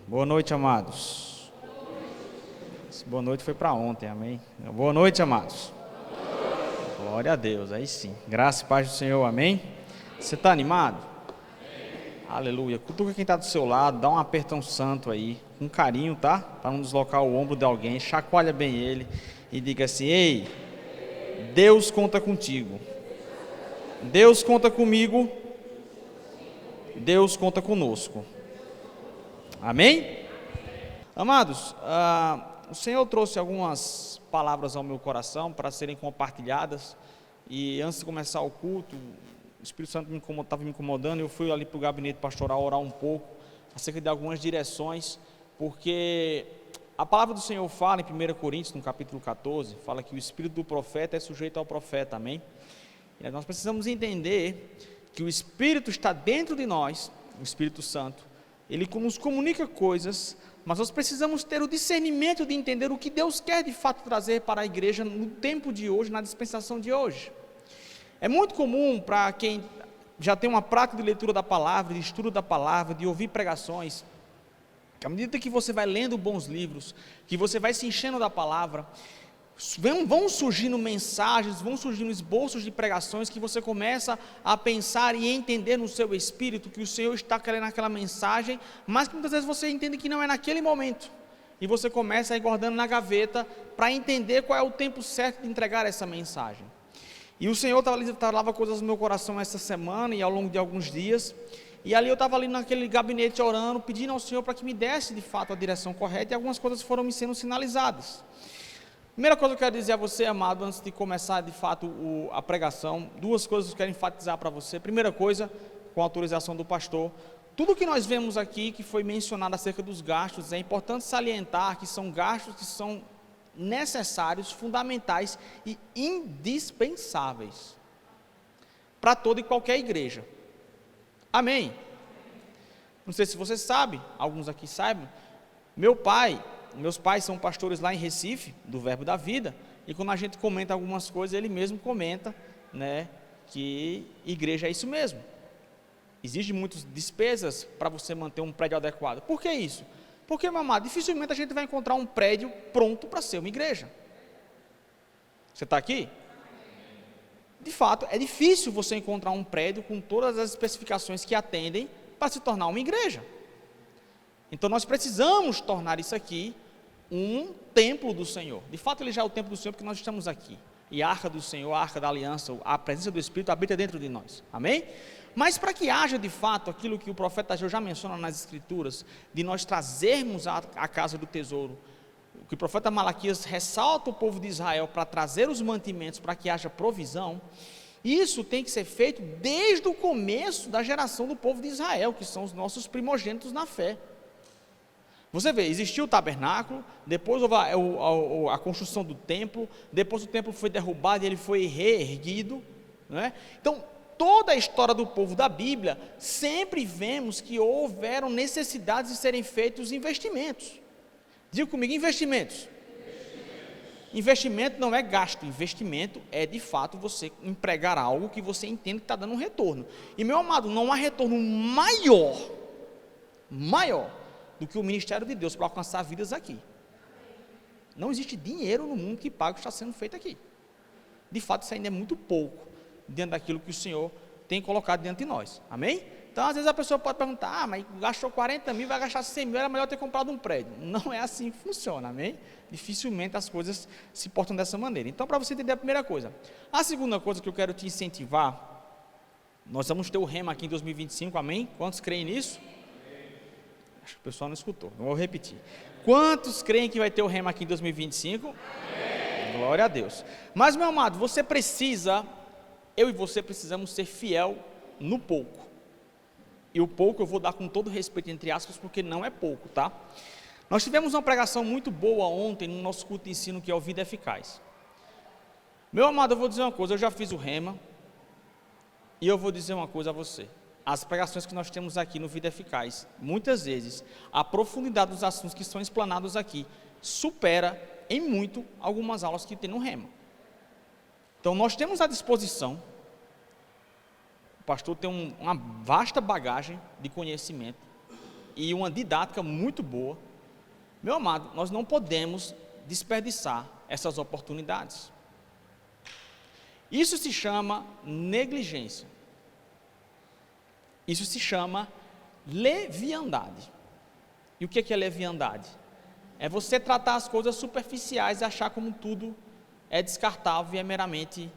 Boa noite, amados. Boa noite foi para ontem, amém? Boa noite, amados. Glória a Deus, aí sim. Graça e paz do Senhor, amém? Você está animado? Aleluia. Cutuca quem está do seu lado, dá um apertão santo aí, com carinho, tá? Para não deslocar o ombro de alguém, chacoalha bem ele e diga assim: ei, Deus conta contigo. Deus conta comigo. Deus conta conosco. Amém? Amados, o Senhor trouxe algumas palavras ao meu coração para serem compartilhadas, e antes de começar o culto, o Espírito Santo estava me incomodando, eu fui ali para o gabinete pastoral orar um pouco, acerca de algumas direções, porque a palavra do Senhor fala em 1 Coríntios, no capítulo 14, fala que o espírito do profeta é sujeito ao profeta, amém? E nós precisamos entender que o Espírito está dentro de nós, o Espírito Santo, ele nos comunica coisas, mas nós precisamos ter o discernimento de entender o que Deus quer de fato trazer para a igreja no tempo de hoje, na dispensação de hoje. É muito comum para quem já tem uma prática de leitura da palavra, de estudo da palavra, de ouvir pregações, que à medida que você vai lendo bons livros, que você vai se enchendo da palavra, vão surgindo mensagens, vão surgindo esboços de pregações que você começa a pensar e entender no seu espírito que o Senhor está querendo aquela mensagem, mas que muitas vezes você entende que não é naquele momento, e você começa a ir guardando na gaveta para entender qual é o tempo certo de entregar essa mensagem. E o Senhor falava coisas no meu coração essa semana e ao longo de alguns dias, e ali eu estava ali naquele gabinete orando, pedindo ao Senhor para que me desse de fato a direção correta, e algumas coisas foram me sendo sinalizadas. Primeira coisa que eu quero dizer a você, amado, antes de começar de fato a pregação, duas coisas que eu quero enfatizar para você. Primeira coisa, com a autorização do pastor, tudo que nós vemos aqui, que foi mencionado acerca dos gastos, é importante salientar que são gastos que são necessários, fundamentais e indispensáveis para toda e qualquer igreja. Amém? Não sei se você sabe, alguns aqui sabem, meus pais são pastores lá em Recife, do Verbo da Vida, e quando a gente comenta algumas coisas, ele mesmo comenta, né, que igreja é isso mesmo. Exige muitas despesas para você manter um prédio adequado. Por que isso? Porque, meu amado, dificilmente a gente vai encontrar um prédio pronto para ser uma igreja. Você está aqui? De fato, é difícil você encontrar um prédio com todas as especificações que atendem para se tornar uma igreja. Então nós precisamos tornar isso aqui um templo do Senhor. De fato ele já é o templo do Senhor porque nós estamos aqui. E a arca do Senhor, a arca da aliança, a presença do Espírito habita dentro de nós. Amém? Mas para que haja de fato aquilo que o profeta Ageu já menciona nas escrituras, de nós trazermos a casa do tesouro, o que o profeta Malaquias ressalta o povo de Israel para trazer os mantimentos, para que haja provisão, isso tem que ser feito desde o começo da geração do povo de Israel, que são os nossos primogênitos na fé. Você vê, existiu o tabernáculo, depois houve a construção do templo, depois o templo foi derrubado e ele foi reerguido, né? Então, toda a história do povo da Bíblia, sempre vemos que houveram necessidades de serem feitos investimentos. Diga comigo, investimentos. Investimento não é gasto, investimento é de fato você empregar algo que você entende que está dando um retorno. E meu amado, não há retorno maior do que o ministério de Deus para alcançar vidas aqui. Não existe dinheiro no mundo que pague o que está sendo feito aqui. De fato, isso ainda é muito pouco dentro daquilo que o Senhor tem colocado diante de nós. Amém? Então, às vezes a pessoa pode perguntar, mas gastou 40 mil, vai gastar 100 mil, era melhor ter comprado um prédio. Não é assim que funciona, amém? Dificilmente as coisas se portam dessa maneira. Então, para você entender a primeira coisa. A segunda coisa que eu quero te incentivar, nós vamos ter o Rema aqui em 2025, amém? Quantos creem nisso? Acho que o pessoal não escutou, não vou repetir. Quantos creem que vai ter o Rema aqui em 2025? Amém. Glória a Deus. Mas, meu amado, eu e você precisamos ser fiel no pouco. E o pouco eu vou dar com todo respeito, entre aspas, porque não é pouco, tá? Nós tivemos uma pregação muito boa ontem no nosso culto de ensino, que é o Vida Eficaz. Meu amado, eu vou dizer uma coisa, eu já fiz o Rema, e eu vou dizer uma coisa a você. As pregações que nós temos aqui no Vida Eficaz, muitas vezes, a profundidade dos assuntos que são explanados aqui, supera em muito algumas aulas que tem no Rema. Então nós temos à disposição, o pastor tem uma vasta bagagem de conhecimento, e uma didática muito boa. Meu amado, nós não podemos desperdiçar essas oportunidades. Isso se chama negligência. Isso se chama leviandade. E o que é leviandade? É você tratar as coisas superficiais e achar como tudo é descartável e é meramente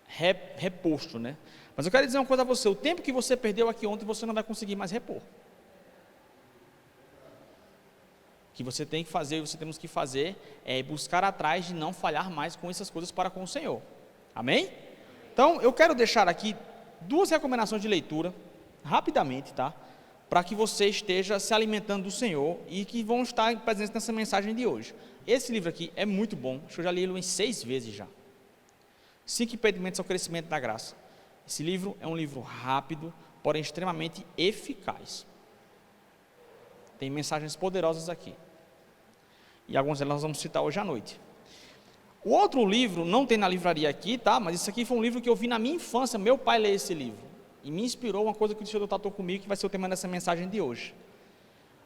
reposto, né? Mas eu quero dizer uma coisa a você: o tempo que você perdeu aqui ontem, você não vai conseguir mais repor. O que você tem que fazer, você temos que fazer, é buscar atrás de não falhar mais com essas coisas para com o Senhor. Amém? Então, eu quero deixar aqui 2 recomendações de leitura, rapidamente, tá? Para que você esteja se alimentando do Senhor e que vão estar presentes nessa mensagem de hoje. Esse livro aqui é muito bom, acho que eu já li ele 6 vezes já. 5 impedimentos ao crescimento da graça. Esse livro é um livro rápido, porém extremamente eficaz. Tem mensagens poderosas aqui. E algumas delas nós vamos citar hoje à noite. O outro livro não tem na livraria aqui, tá? Mas isso aqui foi um livro que eu vi na minha infância, meu pai lê esse livro. E me inspirou uma coisa que o Senhor tratou comigo, que vai ser o tema dessa mensagem de hoje.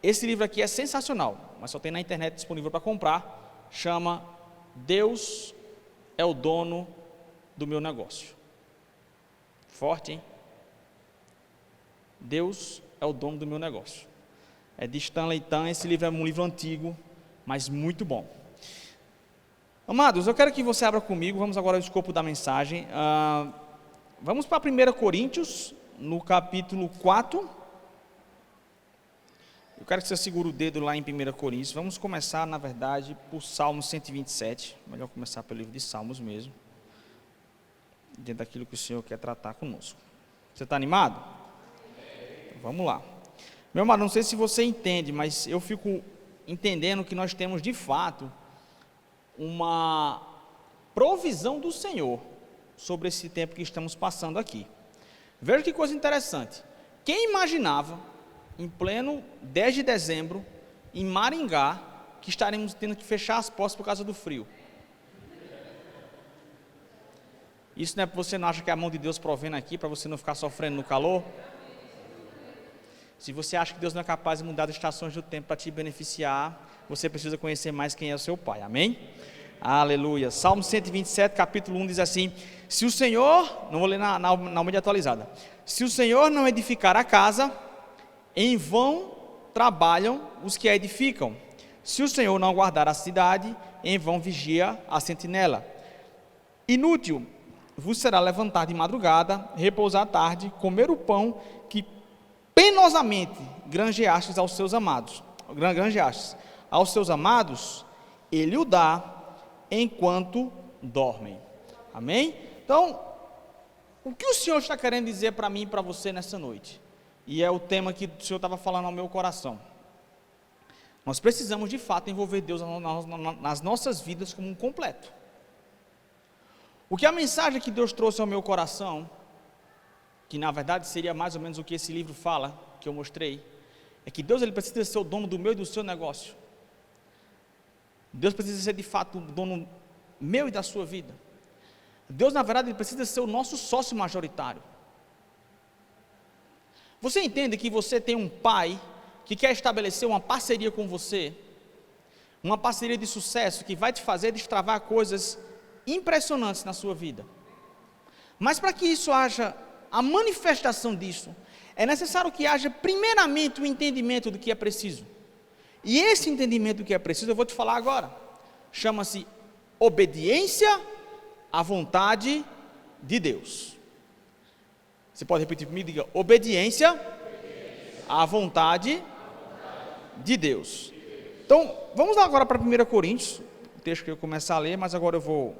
Esse livro aqui é sensacional, mas só tem na internet disponível para comprar. Chama Deus é o dono do meu negócio. Forte, hein? Deus é o dono do meu negócio. É de Stanley Tan. Esse livro é um livro antigo, mas muito bom. Amados, eu quero que você abra comigo. Vamos agora ao escopo da mensagem. Vamos para 1 Coríntios, no capítulo 4. Eu quero que você segure o dedo lá em 1 Coríntios. Vamos começar, na verdade, por Salmo 127. Melhor começar pelo livro de Salmos mesmo, dentro daquilo que o Senhor quer tratar conosco. Você está animado? Vamos lá. Meu amado, não sei se você entende, mas eu fico entendendo que nós temos de fato uma provisão do Senhor sobre esse tempo que estamos passando aqui. Veja que coisa interessante. Quem imaginava, em pleno 10 de dezembro, em Maringá, que estaremos tendo que fechar as portas por causa do frio? Isso não é porque você não acha que é a mão de Deus provendo aqui, para você não ficar sofrendo no calor? Se você acha que Deus não é capaz de mudar as estações do tempo para te beneficiar, você precisa conhecer mais quem é o seu Pai, amém? Aleluia. Salmo 127, capítulo 1 diz assim: se o Senhor, não vou ler na Almeida atualizada, se o Senhor não edificar a casa, em vão trabalham os que a edificam. Se o Senhor não guardar a cidade, em vão vigia a sentinela. Inútil vos será levantar de madrugada, repousar à tarde, comer o pão que penosamente granjeastes aos seus amados. Aos seus amados, ele o dá enquanto dormem. Amém? Então, o que o Senhor está querendo dizer para mim e para você nessa noite? E é o tema que o Senhor estava falando ao meu coração. Nós precisamos de fato envolver Deus nas nossas vidas como um completo. O que a mensagem que Deus trouxe ao meu coração, que na verdade seria mais ou menos o que esse livro fala, que eu mostrei, é que Deus ele precisa ser o dono do meu e do seu negócio. Deus precisa ser de fato o dono meu e da sua vida. Deus na verdade ele precisa ser o nosso sócio majoritário. Você entende que você tem um pai que quer estabelecer uma parceria com você, uma parceria de sucesso que vai te fazer destravar coisas impressionantes na sua vida. Mas para que isso haja a manifestação disso, é necessário que haja primeiramente o entendimento do que é preciso. E esse entendimento do que é preciso, eu vou te falar agora. Chama-se obediência à vontade de Deus. Você pode repetir comigo? Diga: obediência à vontade de Deus. Então, vamos lá agora para 1 Coríntios, o texto que eu começar a ler, mas agora eu vou,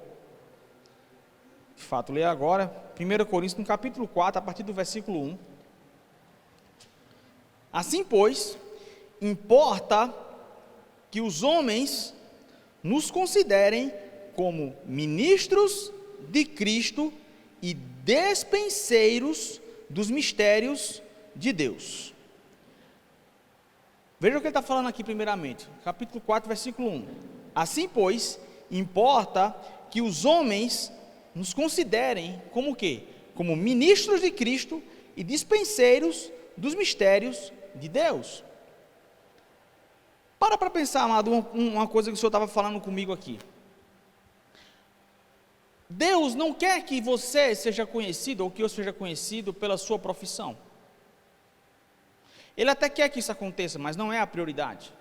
de fato, ler agora. 1 Coríntios, no capítulo 4, a partir do versículo 1. Assim, pois, importa que os homens nos considerem como ministros de Cristo e despenseiros dos mistérios de Deus. Veja o que ele está falando aqui primeiramente, capítulo 4, versículo 1. Assim, pois, importa que os homens nos considerem como o quê? Como ministros de Cristo e dispenseiros dos mistérios de Deus. Para pensar, amado, uma coisa que o Senhor estava falando comigo aqui. Deus não quer que você seja conhecido, ou que eu seja conhecido pela sua profissão. Ele até quer que isso aconteça, mas não é a prioridade.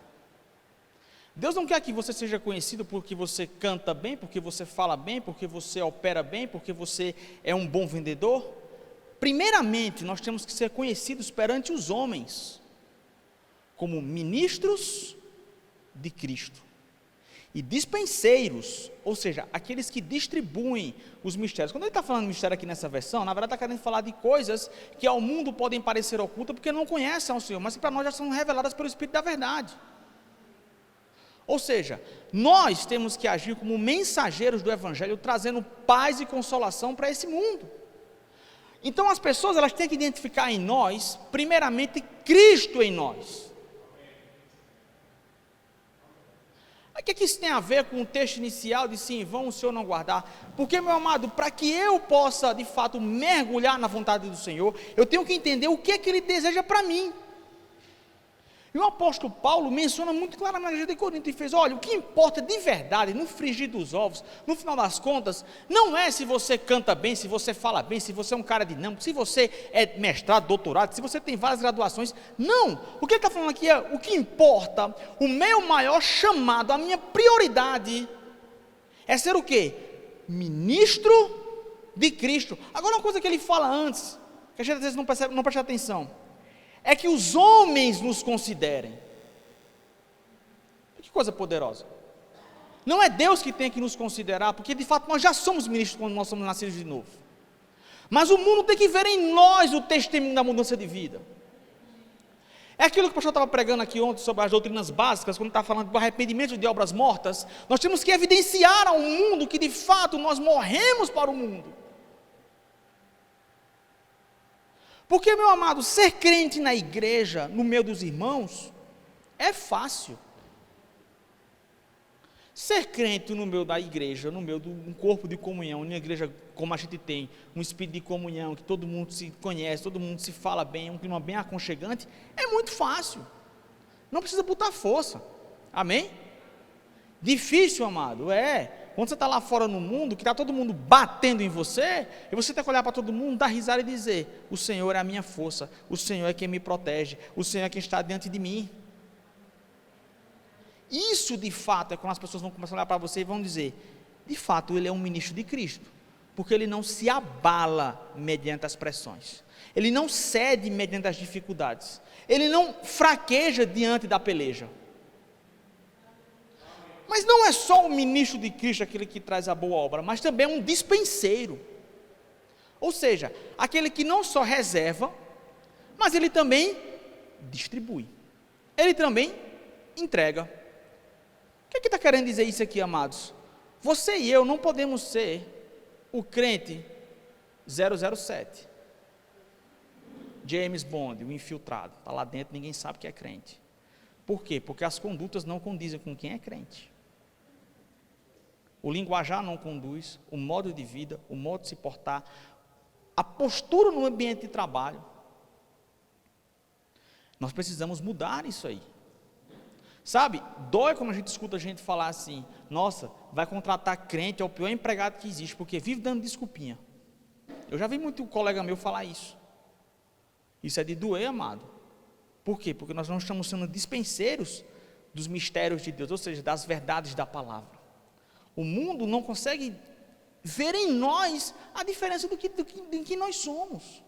Deus não quer que você seja conhecido porque você canta bem, porque você fala bem, porque você opera bem, porque você é um bom vendedor. Primeiramente, nós temos que ser conhecidos perante os homens, como ministros de Cristo. E dispenseiros, ou seja, aqueles que distribuem os mistérios. Quando ele está falando de mistério aqui nessa versão, na verdade está querendo falar de coisas que ao mundo podem parecer ocultas, porque não conhecem ao Senhor, mas que para nós já são reveladas pelo Espírito da verdade. Ou seja, nós temos que agir como mensageiros do Evangelho, trazendo paz e consolação para esse mundo. Então as pessoas, elas têm que identificar em nós, primeiramente, Cristo em nós. O que isso tem a ver com o texto inicial de sim, vão o Senhor não guardar? Porque, meu amado, para que eu possa, de fato, mergulhar na vontade do Senhor, eu tenho que entender o que é que Ele deseja para mim. E o apóstolo Paulo menciona muito claramente na igreja de Corinto e fez, olha, o que importa de verdade, no frigir dos ovos, no final das contas, não é se você canta bem, se você fala bem, se você é um cara dinâmico, se você é mestrado, doutorado, se você tem várias graduações, não, o que ele está falando aqui é, o que importa, o meu maior chamado, a minha prioridade, é ser o quê? Ministro de Cristo. Agora uma coisa que ele fala antes, que a gente às vezes não presta atenção, é que os homens nos considerem. Que coisa poderosa. Não é Deus que tem que nos considerar, porque de fato nós já somos ministros quando nós somos nascidos de novo. Mas o mundo tem que ver em nós o testemunho da mudança de vida. É aquilo que o pastor estava pregando aqui ontem sobre as doutrinas básicas, quando estava falando do arrependimento de obras mortas. Nós temos que evidenciar ao mundo que de fato nós morremos para o mundo. Porque, meu amado, ser crente na igreja, no meio dos irmãos, é fácil. Ser crente no meio da igreja, no meio de um corpo de comunhão, uma igreja como a gente tem, um espírito de comunhão, que todo mundo se conhece, todo mundo se fala bem, um clima bem aconchegante, é muito fácil. Não precisa botar força. Amém? Difícil, amado, quando você está lá fora no mundo, que está todo mundo batendo em você, e você tem que olhar para todo mundo, dar risada e dizer, o Senhor é a minha força, o Senhor é quem me protege, o Senhor é quem está diante de mim. Isso de fato é quando as pessoas vão começar a olhar para você e vão dizer, de fato ele é um ministro de Cristo, porque ele não se abala mediante as pressões, ele não cede mediante as dificuldades, ele não fraqueja diante da peleja. Mas não é só o ministro de Cristo aquele que traz a boa obra, mas também um dispenseiro. Ou seja, aquele que não só reserva, mas ele também distribui. Ele também entrega. O que está querendo dizer isso aqui, amados? Você e eu não podemos ser o crente 007. James Bond, o infiltrado. Está lá dentro, ninguém sabe que é crente. Por quê? Porque as condutas não condizem com quem é crente. O linguajar não conduz, o modo de vida, o modo de se portar, a postura no ambiente de trabalho. Nós precisamos mudar isso aí. Sabe, dói quando a gente escuta a gente falar assim, nossa, vai contratar crente, é o pior empregado que existe, porque vive dando desculpinha. Eu já vi muito colega meu falar isso. Isso é de doer, amado. Por quê? Porque nós não estamos sendo dispenseiros dos mistérios de Deus, ou seja, das verdades da palavra. O mundo não consegue ver em nós a diferença do que nós somos.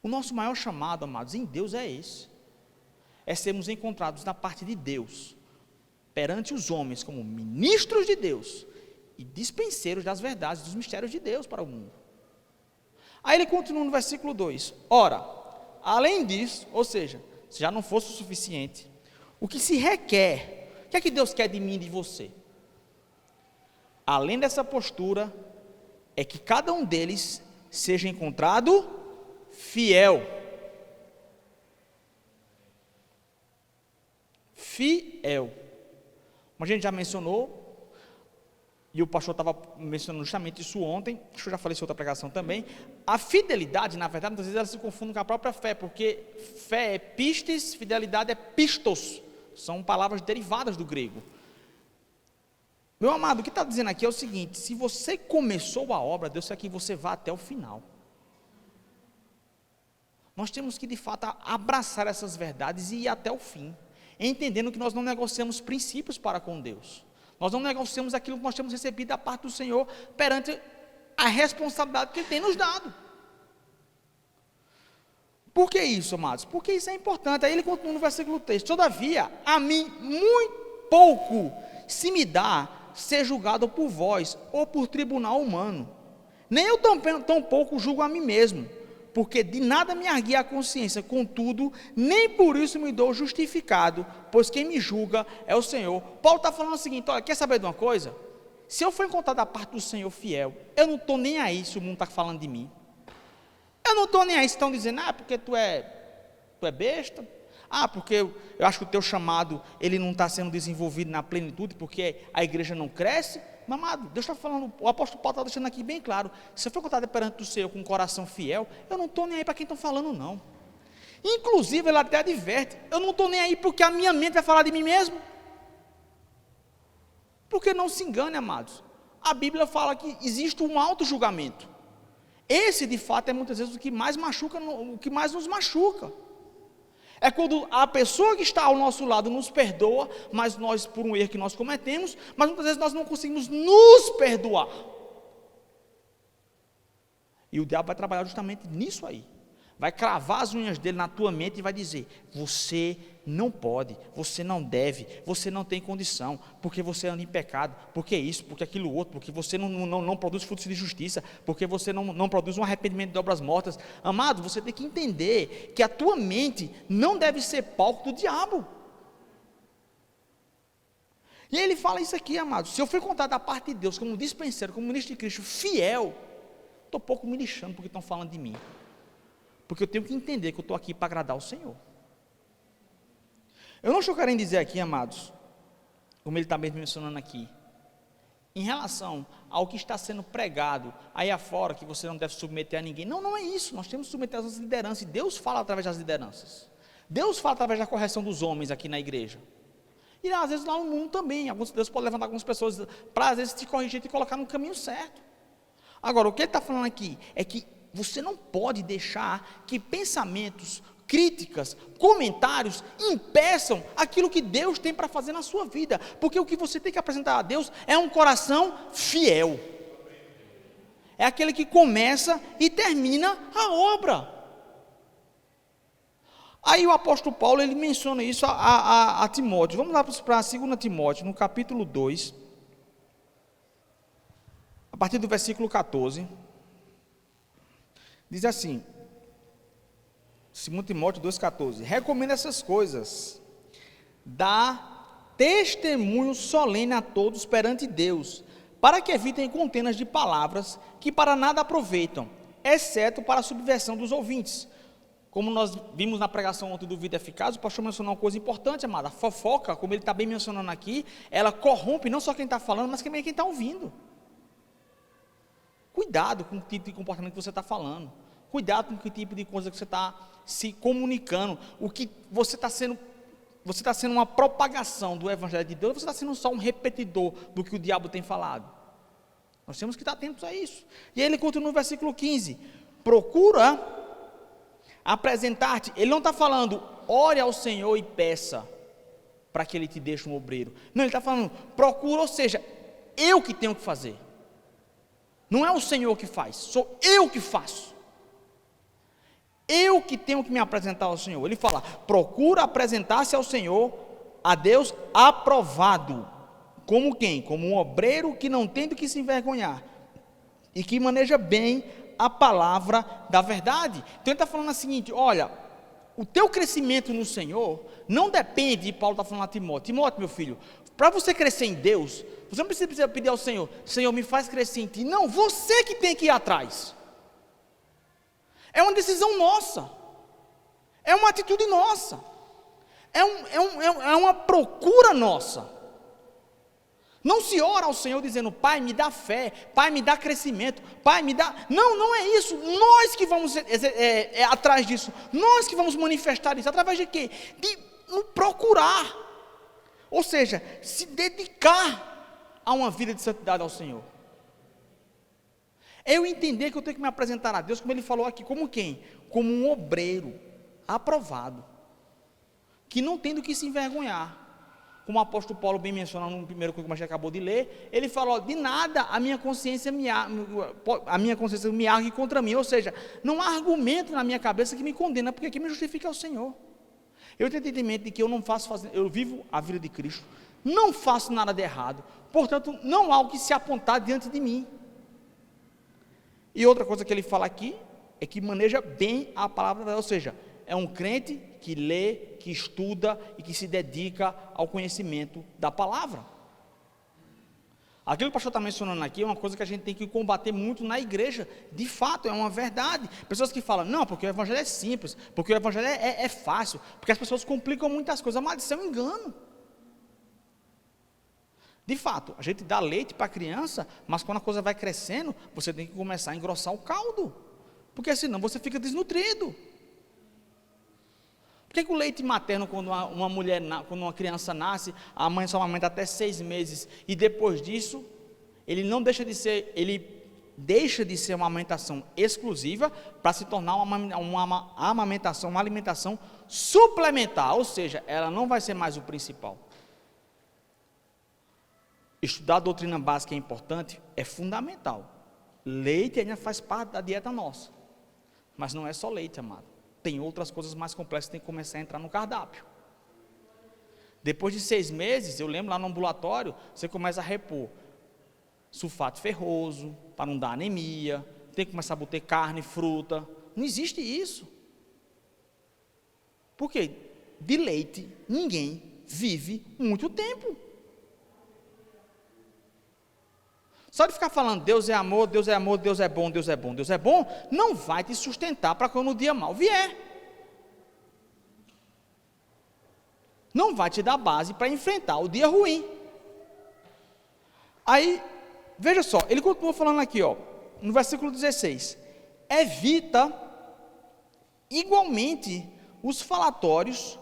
O nosso maior chamado, amados, em Deus é esse. É sermos encontrados na parte de Deus, perante os homens, como ministros de Deus e dispenseiros das verdades, dos mistérios de Deus para o mundo. Aí ele continua no versículo 2. Ora, além disso, ou seja, se já não fosse o suficiente, o que se requer, o que é que Deus quer de mim e de você? Além dessa postura, é que cada um deles seja encontrado fiel. Fiel. Como a gente já mencionou, e o pastor estava mencionando justamente isso ontem, acho que eu já falei isso em outra pregação também, a fidelidade, na verdade, muitas vezes ela se confunde com a própria fé, porque fé é pistes, fidelidade é pistos, são palavras derivadas do grego. Meu amado, o que está dizendo aqui é o seguinte: se você começou a obra, Deus quer que você vá até o final. Nós temos que de fato abraçar essas verdades e ir até o fim, entendendo que nós não negociamos princípios para com Deus, nós não negociamos aquilo que nós temos recebido da parte do Senhor, perante a responsabilidade que Ele tem nos dado. Por que isso, amados? Porque isso é importante. Aí ele continua no versículo 3: todavia, a mim muito pouco se me dá ser julgado por vós, ou por tribunal humano, nem eu tão pouco julgo a mim mesmo, porque de nada me arguia a consciência, contudo, nem por isso me dou justificado, pois quem me julga é o Senhor. Paulo está falando o seguinte: olha, quer saber de uma coisa? Se eu for encontrar da parte do Senhor fiel, eu não estou nem aí se o mundo está falando de mim, eu não estou nem aí se estão dizendo, porque tu é besta, porque eu acho que o teu chamado, ele não está sendo desenvolvido na plenitude, porque a igreja não cresce. Meu amado, Deus está falando, o apóstolo Paulo está deixando aqui bem claro: se eu for encontrado perante o Senhor com um coração fiel, eu não estou nem aí para quem estão falando, não. Inclusive, ele até adverte: eu não estou nem aí porque a minha mente vai falar de mim mesmo. Porque não se engane, amados, a Bíblia fala que existe um auto-julgamento. Esse, de fato, é muitas vezes o que mais machuca, o que mais nos machuca. É quando a pessoa que está ao nosso lado nos perdoa, mas nós, por um erro que nós cometemos, mas muitas vezes nós não conseguimos nos perdoar. E o diabo vai trabalhar justamente nisso aí. Vai cravar as unhas dele na tua mente e vai dizer: você não pode, você não deve, você não tem condição, porque você anda em pecado, porque isso, porque aquilo outro, porque você não produz frutos de justiça, porque você não produz um arrependimento de obras mortas. Amado, você tem que entender que a tua mente não deve ser palco do diabo. E ele fala isso aqui, amado: se eu for contar da parte de Deus como dispenseiro, como ministro de Cristo fiel, estou pouco me lixando porque estão falando de mim, porque eu tenho que entender que eu estou aqui para agradar o Senhor. Eu não estou querendo dizer aqui, amados, como ele está mesmo mencionando aqui, em relação ao que está sendo pregado aí afora, que você não deve submeter a ninguém. Não é isso. Nós temos que submeter as nossas lideranças, e Deus fala através das lideranças, Deus fala através da correção dos homens aqui na igreja, e às vezes lá no mundo também. Deus pode levantar algumas pessoas para às vezes te corrigir e te colocar no caminho certo. Agora, o que ele está falando aqui é que você não pode deixar que pensamentos, críticas, comentários impeçam aquilo que Deus tem para fazer na sua vida, porque o que você tem que apresentar a Deus é um coração fiel, é aquele que começa e termina a obra. Aí o apóstolo Paulo, ele menciona isso a Timóteo. Vamos lá para 2 Timóteo, no capítulo 2, a partir do versículo 14, diz assim, 2 Timóteo 2,14: recomenda essas coisas, dá testemunho solene a todos perante Deus, para que evitem contendas de palavras que para nada aproveitam, exceto para a subversão dos ouvintes. Como nós vimos na pregação ontem do Vida Eficaz, o pastor mencionou uma coisa importante, amada: a fofoca, como ele está bem mencionando aqui, ela corrompe não só quem está falando, mas também quem está ouvindo. Cuidado com o tipo de comportamento que você está falando, cuidado com que tipo de coisa que você está se comunicando. O que você está sendo uma propagação do Evangelho de Deus, você está sendo só um repetidor do que o diabo tem falado. Nós temos que estar atentos a isso. E aí ele continua no versículo 15: procura apresentar-te. Ele não está falando, ore ao Senhor e peça para que Ele te deixe um obreiro. Não, ele está falando, procura, ou seja, eu que tenho que fazer. Não é o Senhor que faz, sou eu que faço. Eu que tenho que me apresentar ao Senhor. Ele fala, procura apresentar-se ao Senhor, a Deus aprovado. Como quem? Como um obreiro que não tem do que se envergonhar e que maneja bem a palavra da verdade. Então ele está falando o seguinte: olha, o teu crescimento no Senhor não depende, Paulo está falando a Timóteo, meu filho, para você crescer em Deus, você não precisa pedir ao Senhor, Senhor, me faz crescer em ti. Não, você que tem que ir atrás. É uma decisão nossa, é uma atitude nossa, é uma procura nossa. Não se ora ao Senhor dizendo: Pai, me dá fé, Pai, me dá crescimento, Pai, me dá... Não é isso. Nós que vamos atrás disso. Nós que vamos manifestar isso. Através de quê? De procurar. Ou seja, se dedicar a uma vida de santidade ao Senhor. Eu entender que eu tenho que me apresentar a Deus, como Ele falou aqui, como quem? Como um obreiro aprovado, que não tem do que se envergonhar. Como o apóstolo Paulo bem menciona no primeiro que a gente acabou de ler, ele falou: de nada a minha consciência me argue contra mim. Ou seja, não há argumento na minha cabeça que me condena, porque quem me justifica é o Senhor. Eu tenho entendimento de que eu vivo a vida de Cristo, não faço nada de errado, portanto, não há o que se apontar diante de mim. E outra coisa que ele fala aqui, é que maneja bem a palavra, ou seja, é um crente que lê, que estuda e que se dedica ao conhecimento da palavra. Aquilo que o pastor está mencionando aqui é uma coisa que a gente tem que combater muito na igreja. De fato, é uma verdade. Pessoas que falam: não, porque o evangelho é simples, porque o evangelho é fácil, porque as pessoas complicam muitas coisas. Mas isso é um engano. De fato, a gente dá leite para a criança, mas quando a coisa vai crescendo, você tem que começar a engrossar o caldo, porque senão você fica desnutrido. Por que o leite materno, quando quando uma criança nasce, a mãe só amamenta até 6 meses, e depois disso, ele deixa de ser uma amamentação exclusiva, para se tornar uma amamentação, uma alimentação suplementar, ou seja, ela não vai ser mais o principal. Estudar a doutrina básica é importante, é fundamental. Leite ainda faz parte da dieta nossa, mas não é só leite, amado. Tem outras coisas mais complexas que tem que começar a entrar no cardápio. Depois de 6 meses, eu lembro lá no ambulatório, você começa a repor sulfato ferroso, para não dar anemia, tem que começar a botar carne, fruta. Não existe isso. Porque de leite ninguém vive muito tempo. Só de ficar falando Deus é amor, Deus é amor, Deus é bom, Deus é bom, Deus é bom, não vai te sustentar para quando o dia mal vier. Não vai te dar base para enfrentar o dia ruim. Aí, veja só, ele continua falando aqui, no versículo 16: evita igualmente os falatórios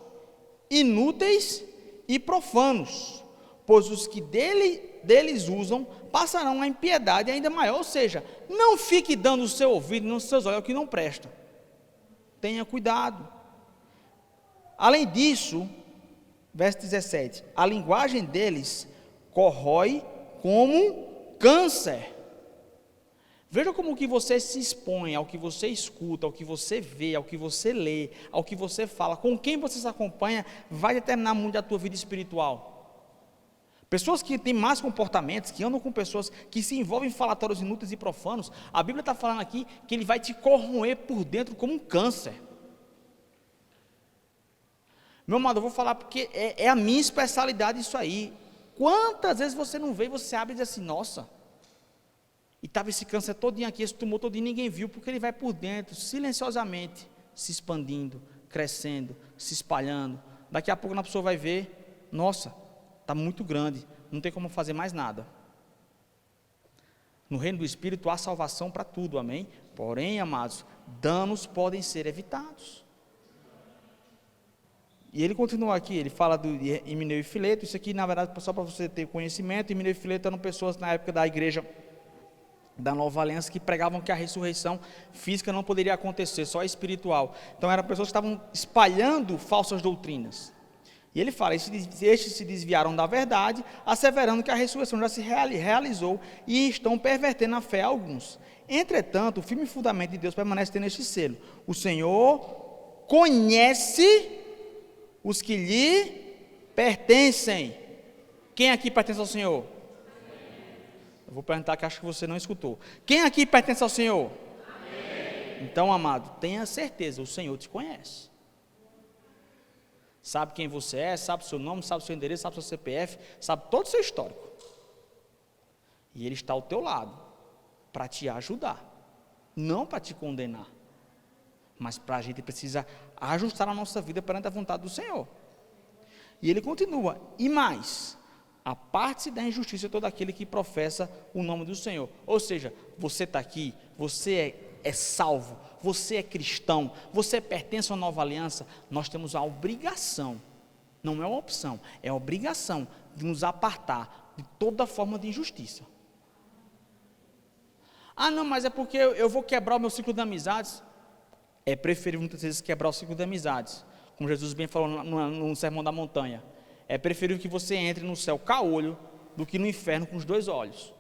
inúteis e profanos, pois os que deles usam passarão a impiedade ainda maior. Ou seja, não fique dando o seu ouvido nos seus olhos ao que não presta. Tenha cuidado. Além disso, verso 17: a linguagem deles corrói como câncer. Veja como o que você se expõe, ao que você escuta, ao que você vê, ao que você lê, ao que você fala, com quem você se acompanha, vai determinar muito da tua vida espiritual. Pessoas que têm más comportamentos, que andam com pessoas que se envolvem em falatórios inúteis e profanos, a Bíblia está falando aqui que ele vai te corroer por dentro como um câncer. Meu amado, eu vou falar porque é a minha especialidade isso aí. Quantas vezes você não vê e você abre e diz assim: nossa, e estava esse câncer todinho aqui, esse tumor todinho, ninguém viu, porque ele vai por dentro, silenciosamente, se expandindo, crescendo, se espalhando. Daqui a pouco a pessoa vai ver: nossa, está muito grande, não tem como fazer mais nada. No reino do Espírito há salvação para tudo, amém? Porém, amados, danos podem ser evitados. E ele continua aqui, ele fala de Himeneu e Fileto. Isso aqui, na verdade, só para você ter conhecimento, Himeneu e Fileto eram pessoas na época da igreja da Nova Aliança que pregavam que a ressurreição física não poderia acontecer, só espiritual. Então eram pessoas que estavam espalhando falsas doutrinas. E ele fala: estes se desviaram da verdade, asseverando que a ressurreição já se realizou, e estão pervertendo a fé a alguns. Entretanto, o firme fundamento de Deus permanece tendo este selo: o Senhor conhece os que lhe pertencem. Quem aqui pertence ao Senhor? Eu vou perguntar, que acho que você não escutou. Quem aqui pertence ao Senhor? Amém. Então, amado, tenha certeza, o Senhor te conhece. Sabe quem você é, sabe o seu nome, sabe o seu endereço, sabe o seu CPF, sabe todo o seu histórico. E Ele está ao teu lado, para te ajudar, não para te condenar, mas para a gente precisa ajustar a nossa vida perante a vontade do Senhor. E ele continua: e mais, aparte-se da injustiça todo aquele que professa o nome do Senhor. Ou seja, você está aqui, você é salvo, você é cristão, você pertence a uma nova aliança, nós temos a obrigação, não é uma opção, é a obrigação de nos apartar de toda forma de injustiça. Ah, não, mas é porque eu vou quebrar o meu ciclo de amizades. É preferível muitas vezes quebrar o ciclo de amizades, como Jesus bem falou no Sermão da Montanha. É preferível que você entre no céu caolho do que no inferno com os 2 olhos.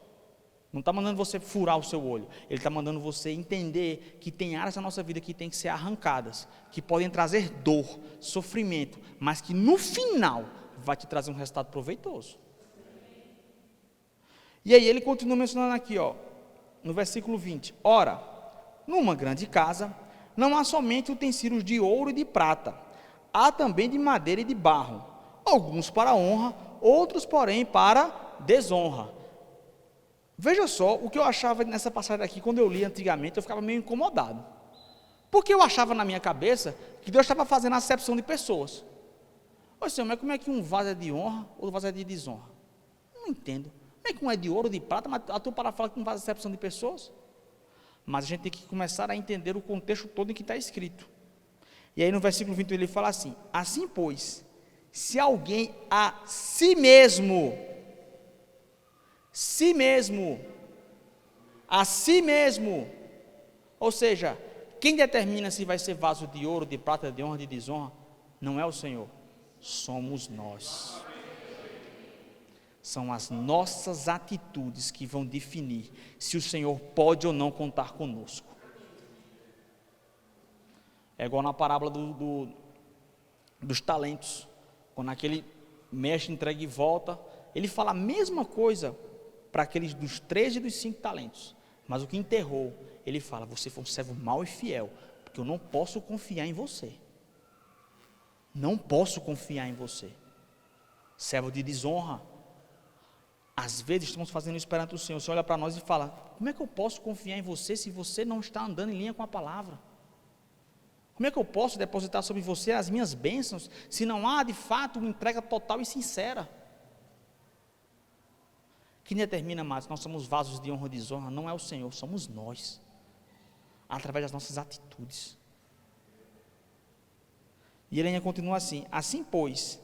Não está mandando você furar o seu olho, ele está mandando você entender que tem áreas da nossa vida que tem que ser arrancadas, que podem trazer dor, sofrimento, mas que no final vai te trazer um resultado proveitoso. E aí ele continua mencionando aqui, no versículo 20: ora, numa grande casa, não há somente utensílios de ouro e de prata, há também de madeira e de barro, alguns para honra, outros, porém, para desonra. Veja só, o que eu achava nessa passagem aqui, quando eu li antigamente, eu ficava meio incomodado, porque eu achava na minha cabeça que Deus estava fazendo acepção de pessoas. Ô Senhor, mas como é que um vaso é de honra ou um vaso é de desonra? Não entendo. Como é que um é de ouro ou de prata, mas a tua palavra fala que não faz acepção de pessoas? Mas a gente tem que começar a entender o contexto todo em que está escrito. E aí no versículo 21 ele fala assim: assim pois, se alguém a si mesmo, ou seja, quem determina se vai ser vaso de ouro, de prata, de honra, de desonra, não é o Senhor, somos nós. São as nossas atitudes que vão definir se o Senhor pode ou não contar conosco. É igual na parábola dos talentos, quando aquele mestre entrega e volta, ele fala a mesma coisa para aqueles dos 3 e dos 5 talentos, mas o que enterrou, ele fala: você foi um servo mau e fiel, porque eu não posso confiar em você, não posso confiar em você. Servo de desonra, às vezes estamos fazendo isso perante o Senhor. Você olha para nós e fala: como é que eu posso confiar em você se você não está andando em linha com a palavra? Como é que eu posso depositar sobre você as minhas bênçãos se não há de fato uma entrega total e sincera? Quem determina mais, nós somos vasos de honra ou desonra, não é o Senhor, somos nós, através das nossas atitudes. E ele ainda continua assim: assim pois,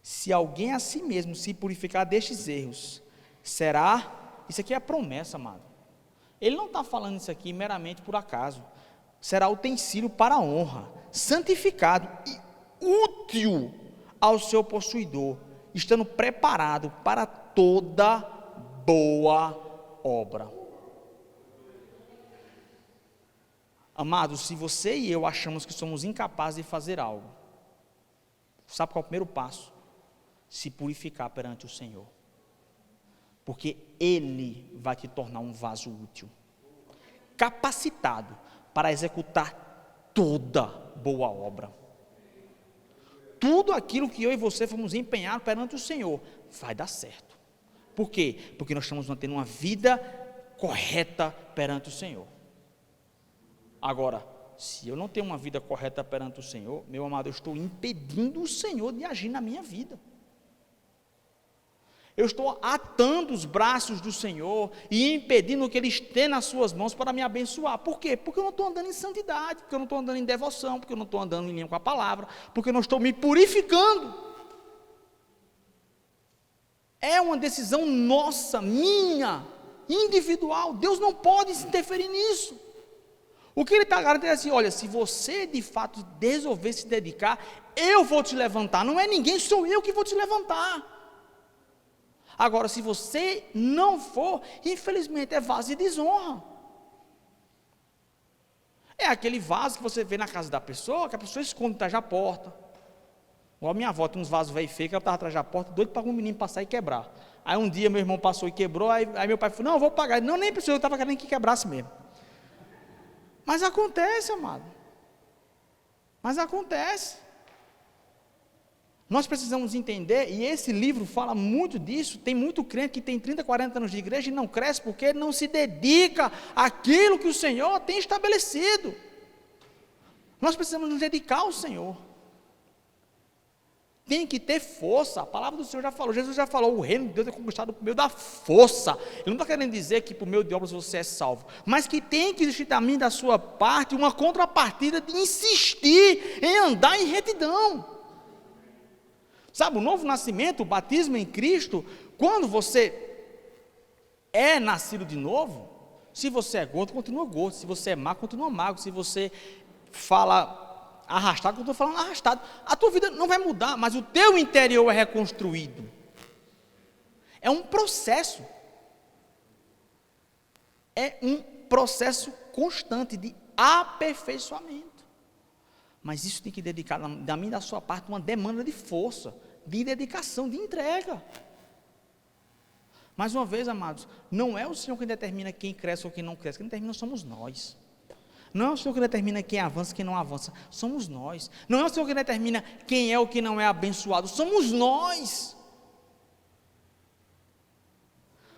se alguém a si mesmo se purificar destes erros, será, isso aqui é a promessa, amado, ele não está falando isso aqui meramente por acaso, será utensílio para a honra, santificado e útil ao seu possuidor, estando preparado para toda boa obra. Amados, se você e eu achamos que somos incapazes de fazer algo, sabe qual é o primeiro passo? Se purificar perante o Senhor, porque Ele vai te tornar um vaso útil, capacitado para executar toda boa obra. Tudo aquilo que eu e você fomos empenhados perante o Senhor, vai dar certo. Por quê? Porque nós estamos mantendo uma vida correta perante o Senhor. Agora, se eu não tenho uma vida correta perante o Senhor, meu amado, eu estou impedindo o Senhor de agir na minha vida. Eu estou atando os braços do Senhor e impedindo que Ele esteja nas suas mãos para me abençoar. Por quê? Porque eu não estou andando em santidade, porque eu não estou andando em devoção, porque eu não estou andando em linha com a palavra, porque eu não estou me purificando. É uma decisão nossa, minha, individual. Deus não pode se interferir nisso. O que Ele está garantindo é assim: olha, se você de fato resolver se dedicar, eu vou te levantar. Não é ninguém, sou eu que vou te levantar. Agora, se você não for, infelizmente é vaso de desonra. É aquele vaso que você vê na casa da pessoa, que a pessoa esconde atrás da porta. Igual a minha avó, tem uns vasos velho feio, que ela estava atrás da porta, doido para um menino passar e quebrar. Aí um dia meu irmão passou e quebrou, aí meu pai falou: não, eu vou pagar. Não, nem precisou, eu estava querendo que quebrasse mesmo. Mas acontece, amado. Mas acontece. Nós precisamos entender, e esse livro fala muito disso. Tem muito crente que tem 30, 40 anos de igreja e não cresce porque não se dedica àquilo que o Senhor tem estabelecido. Nós precisamos nos dedicar ao Senhor. tem que ter força. A palavra do Senhor já falou, Jesus já falou, o reino de Deus é conquistado por meio da força. Ele não está querendo dizer que por meio de obras você é salvo, mas que tem que existir também da sua parte uma contrapartida de insistir em andar em retidão. Sabe, o novo nascimento, o batismo em Cristo, quando você é nascido de novo, se você é gordo, continua gordo, se você é magro, continua magro, se você fala arrastado, eu estou falando arrastado, a tua vida não vai mudar, mas o teu interior é reconstruído. É um processo constante de aperfeiçoamento, mas isso tem que dedicar da minha e da sua parte uma demanda de força, de dedicação, de entrega. Mais uma vez, amados, não é o Senhor que determina quem cresce ou quem não cresce, quem determina somos nós. Não é o Senhor que determina quem avança e quem não avança, somos nós. Não é o Senhor que determina quem é ou quem não é abençoado, somos nós.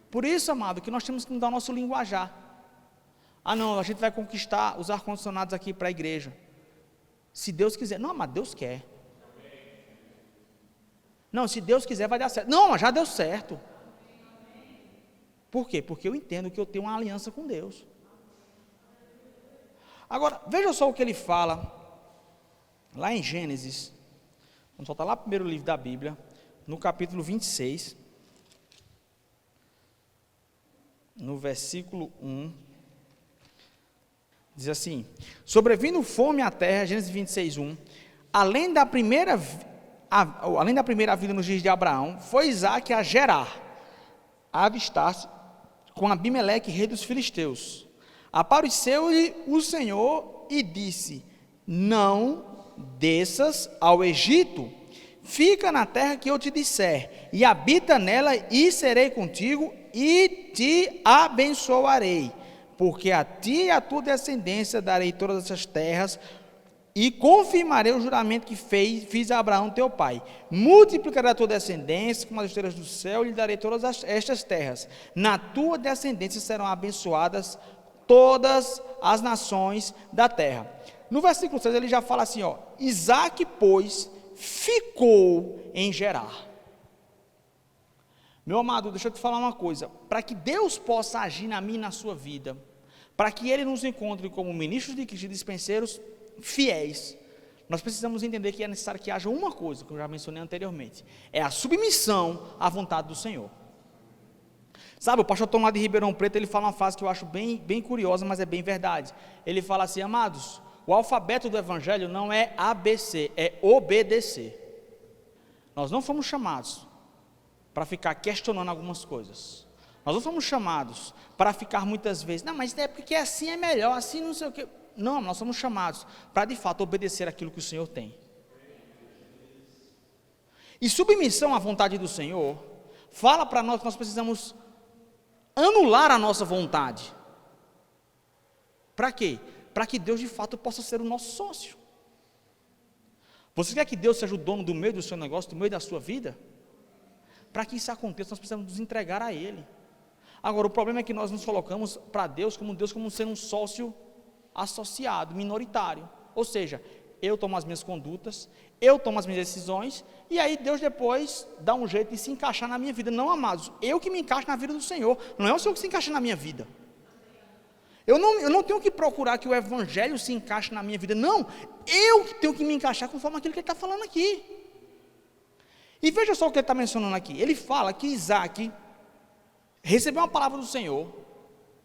Por isso, amado, que nós temos que mudar o nosso linguajar. Ah não, a gente vai conquistar os ar-condicionados aqui para a igreja. Se Deus quiser. Não, mas Deus quer. Não, se Deus quiser vai dar certo. Não, mas já deu certo. Por quê? Porque eu entendo que eu tenho uma aliança com Deus. Agora, veja só o que ele fala, lá em Gênesis, vamos voltar lá para o primeiro livro da Bíblia, no capítulo 26, no versículo 1, diz assim: sobrevindo fome à terra, Gênesis 26, 1, além da primeira vida nos dias de Abraão, foi Isaque a Gerar, a avistar-se com Abimeleque, rei dos filisteus. Apareceu-lhe o Senhor e disse: não desças ao Egito, fica na terra que eu te disser, e habita nela, e serei contigo, e te abençoarei, porque a ti e a tua descendência darei todas essas terras, e confirmarei o juramento que fiz a Abraão teu pai. Multiplicarei a tua descendência como as estrelas do céu, e lhe darei todas estas terras. Na tua descendência serão abençoadas todas as nações da terra. No versículo 6 ele já fala assim, ó: Isaque, pois, ficou em Gerar. Meu amado, deixa eu te falar uma coisa, para que Deus possa agir na minha e na sua vida, para que Ele nos encontre como ministros de Cristo e dispenseiros fiéis, nós precisamos entender que é necessário que haja uma coisa, que eu já mencionei anteriormente, é a submissão à vontade do Senhor. Sabe, o pastor Tom lá de Ribeirão Preto, ele fala uma frase que eu acho bem curiosa, mas é bem verdade. Ele fala assim: amados, o alfabeto do evangelho não é ABC, é obedecer. Nós não fomos chamados para ficar questionando algumas coisas. Nós não fomos chamados para ficar muitas vezes, não, mas é porque assim é melhor, assim não sei o que. Não, nós somos chamados para de fato obedecer aquilo que o Senhor tem. E submissão à vontade do Senhor fala para nós que nós precisamos anular a nossa vontade. Para quê? Para que Deus de fato possa ser o nosso sócio. Você quer que Deus seja o dono do meio do seu negócio, do meio da sua vida? Para que isso aconteça, nós precisamos nos entregar a Ele. Agora, o problema é que nós nos colocamos para Deus como sendo um sócio associado, minoritário. Ou seja, eu tomo as minhas condutas, eu tomo as minhas decisões, e aí Deus depois dá um jeito de se encaixar na minha vida. Não, amados, eu que me encaixo na vida do Senhor, não é o Senhor que se encaixa na minha vida. Eu não tenho que procurar que o Evangelho se encaixe na minha vida, não, eu que tenho que me encaixar conforme aquilo que ele está falando aqui. E veja só o que ele está mencionando aqui, ele fala que Isaque recebeu uma palavra do Senhor,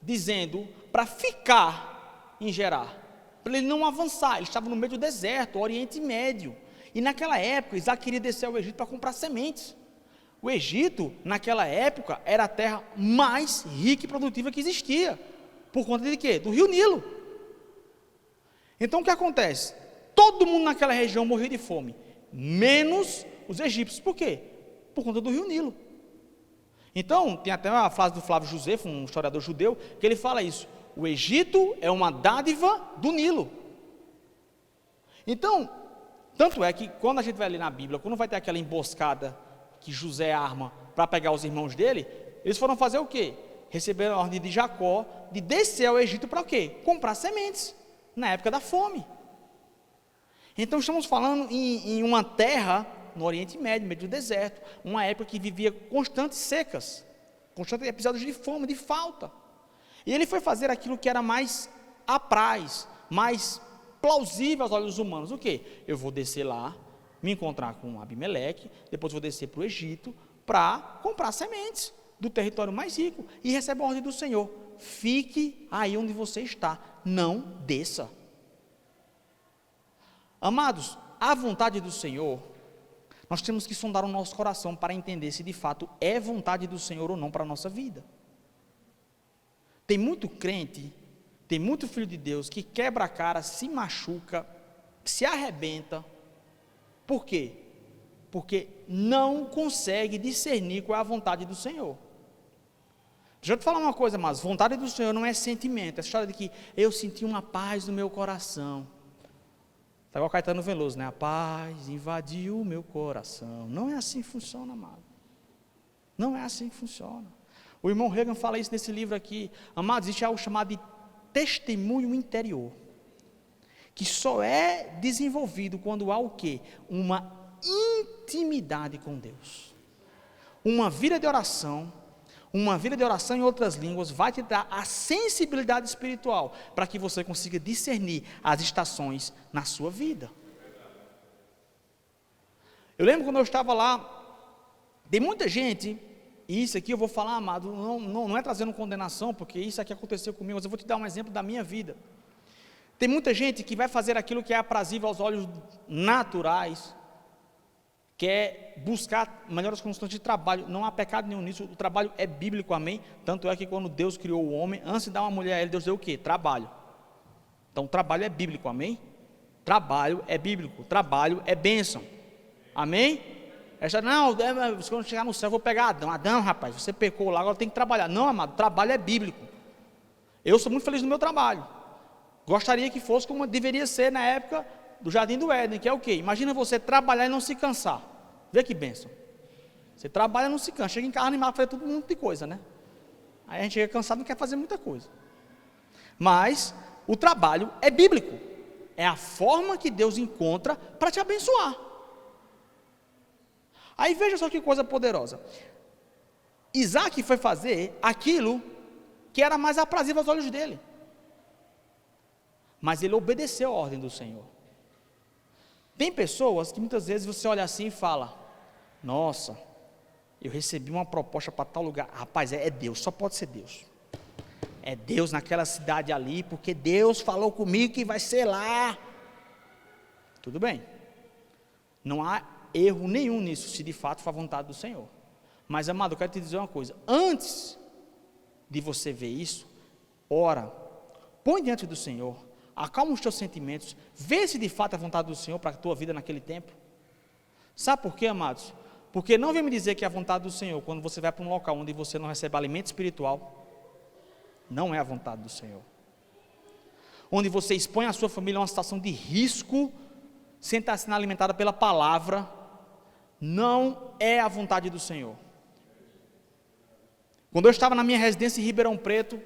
dizendo para ficar em Gerar, para ele não avançar. Ele estava no meio do deserto, Oriente Médio, e naquela época Isaque queria descer ao Egito para comprar sementes. O Egito, naquela época, era a terra mais rica e produtiva que existia, por conta de quê? Do rio Nilo. Então o que acontece? Todo mundo naquela região morria de fome, menos os egípcios. Por quê? Por conta do rio Nilo. Então, tem até uma frase do Flávio Josefo, um historiador judeu, que ele fala isso: o Egito é uma dádiva do Nilo. Então, tanto é que quando a gente vai ler na Bíblia, quando vai ter aquela emboscada que José arma para pegar os irmãos dele, eles foram fazer o quê? Receberam a ordem de Jacó de descer ao Egito para o quê? Comprar sementes, na época da fome. Então estamos falando em uma terra no Oriente Médio, no meio do deserto, uma época que vivia constantes secas, constantes episódios de fome, de falta. E ele foi fazer aquilo que era mais apraz, mais plausível aos olhos humanos. O quê? Eu vou descer lá, me encontrar com Abimeleque, depois vou descer para o Egito para comprar sementes do território mais rico e recebe a ordem do Senhor: fique aí onde você está, não desça. Amados, a vontade do Senhor, nós temos que sondar o nosso coração para entender se de fato é vontade do Senhor ou não para a nossa vida. Tem muito crente, tem muito filho de Deus que quebra a cara, se machuca, se arrebenta. Por quê? Porque não consegue discernir qual é a vontade do Senhor. Deixa eu te falar uma coisa, mas vontade do Senhor não é sentimento. Essa história de que eu senti uma paz no meu coração. Está igual Caetano Veloso, né? A paz invadiu o meu coração. Não é assim que funciona, amado. Não é assim que funciona. O irmão Reagan fala isso nesse livro aqui. Amado, existe algo chamado de testemunho interior, que só é desenvolvido quando há o quê? Uma intimidade com Deus. Uma vida de oração em outras línguas vai te dar a sensibilidade espiritual para que você consiga discernir as estações na sua vida. Eu lembro quando eu estava lá, tem muita gente, e isso aqui eu vou falar, amado, não é trazendo condenação, porque isso aqui aconteceu comigo, mas eu vou te dar um exemplo da minha vida. Tem muita gente que vai fazer aquilo que é aprazível aos olhos naturais, quer buscar melhores condições de trabalho. Não há pecado nenhum nisso, o trabalho é bíblico, amém? Tanto é que quando Deus criou o homem, antes de dar uma mulher a ele, Deus deu o quê? Trabalho. Então o trabalho é bíblico, amém? Trabalho é bíblico, trabalho é bênção, amém? Essa, não, quando chegar no céu eu vou pegar Adão, rapaz, você pecou lá, agora tem que trabalhar. Não, amado, trabalho é bíblico. Eu sou muito feliz no meu trabalho, gostaria que fosse como deveria ser na época do Jardim do Éden, que é o quê? Imagina você trabalhar e não se cansar. Vê que bênção. Você trabalha e não se cansa, chega em casa animado para fazer todo mundo de coisa, né? Aí a gente chega cansado e não quer fazer muita coisa. Mas o trabalho é bíblico, é a forma que Deus encontra para te abençoar. Aí veja só que coisa poderosa. Isaac foi fazer aquilo que era mais aprazível aos olhos dele, mas ele obedeceu a ordem do Senhor. Tem pessoas que muitas vezes você olha assim e fala: nossa, eu recebi uma proposta para tal lugar. Rapaz, é Deus, só pode ser Deus. É Deus naquela cidade ali, porque Deus falou comigo que vai ser lá. Tudo bem, não há erro nenhum nisso, se de fato for a vontade do Senhor. Mas, amado, eu quero te dizer uma coisa: antes de você ver isso, ora, põe diante do Senhor, acalma os teus sentimentos, vê se de fato é a vontade do Senhor para a tua vida naquele tempo. Sabe por quê, amados? Porque não vem me dizer que é a vontade do Senhor quando você vai para um local onde você não recebe alimento espiritual. Não é a vontade do Senhor. Onde você expõe a sua família a uma situação de risco, sem estar sendo alimentada pela palavra, não é a vontade do Senhor. Quando eu estava na minha residência em Ribeirão Preto,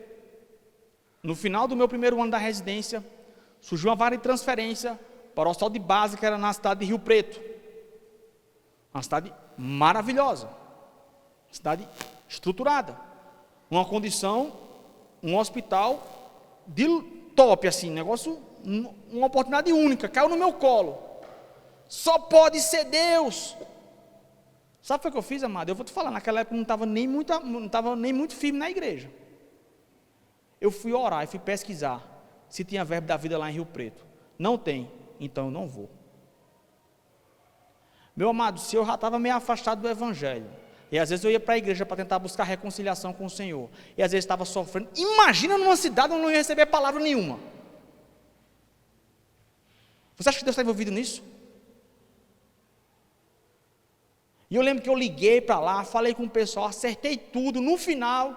no final do meu primeiro ano da residência, surgiu uma vaga de transferência para o hospital de base, que era na cidade de Rio Preto. Uma cidade maravilhosa, cidade estruturada, uma condição, um hospital de top, assim, negócio, uma oportunidade única, caiu no meu colo. Só pode ser Deus. Sabe o que eu fiz, amado? Eu vou te falar, naquela época não estava nem muito firme na igreja. Eu fui orar e fui pesquisar se tinha Verbo da Vida lá em Rio Preto. Não tem, então eu não vou. Meu amado, se eu já estava meio afastado do Evangelho, e às vezes eu ia para a igreja para tentar buscar reconciliação com o Senhor, e às vezes estava sofrendo, imagina numa cidade onde eu não ia receber palavra nenhuma. Você acha que Deus está envolvido nisso? E eu lembro que eu liguei para lá, falei com o pessoal, acertei tudo, no final,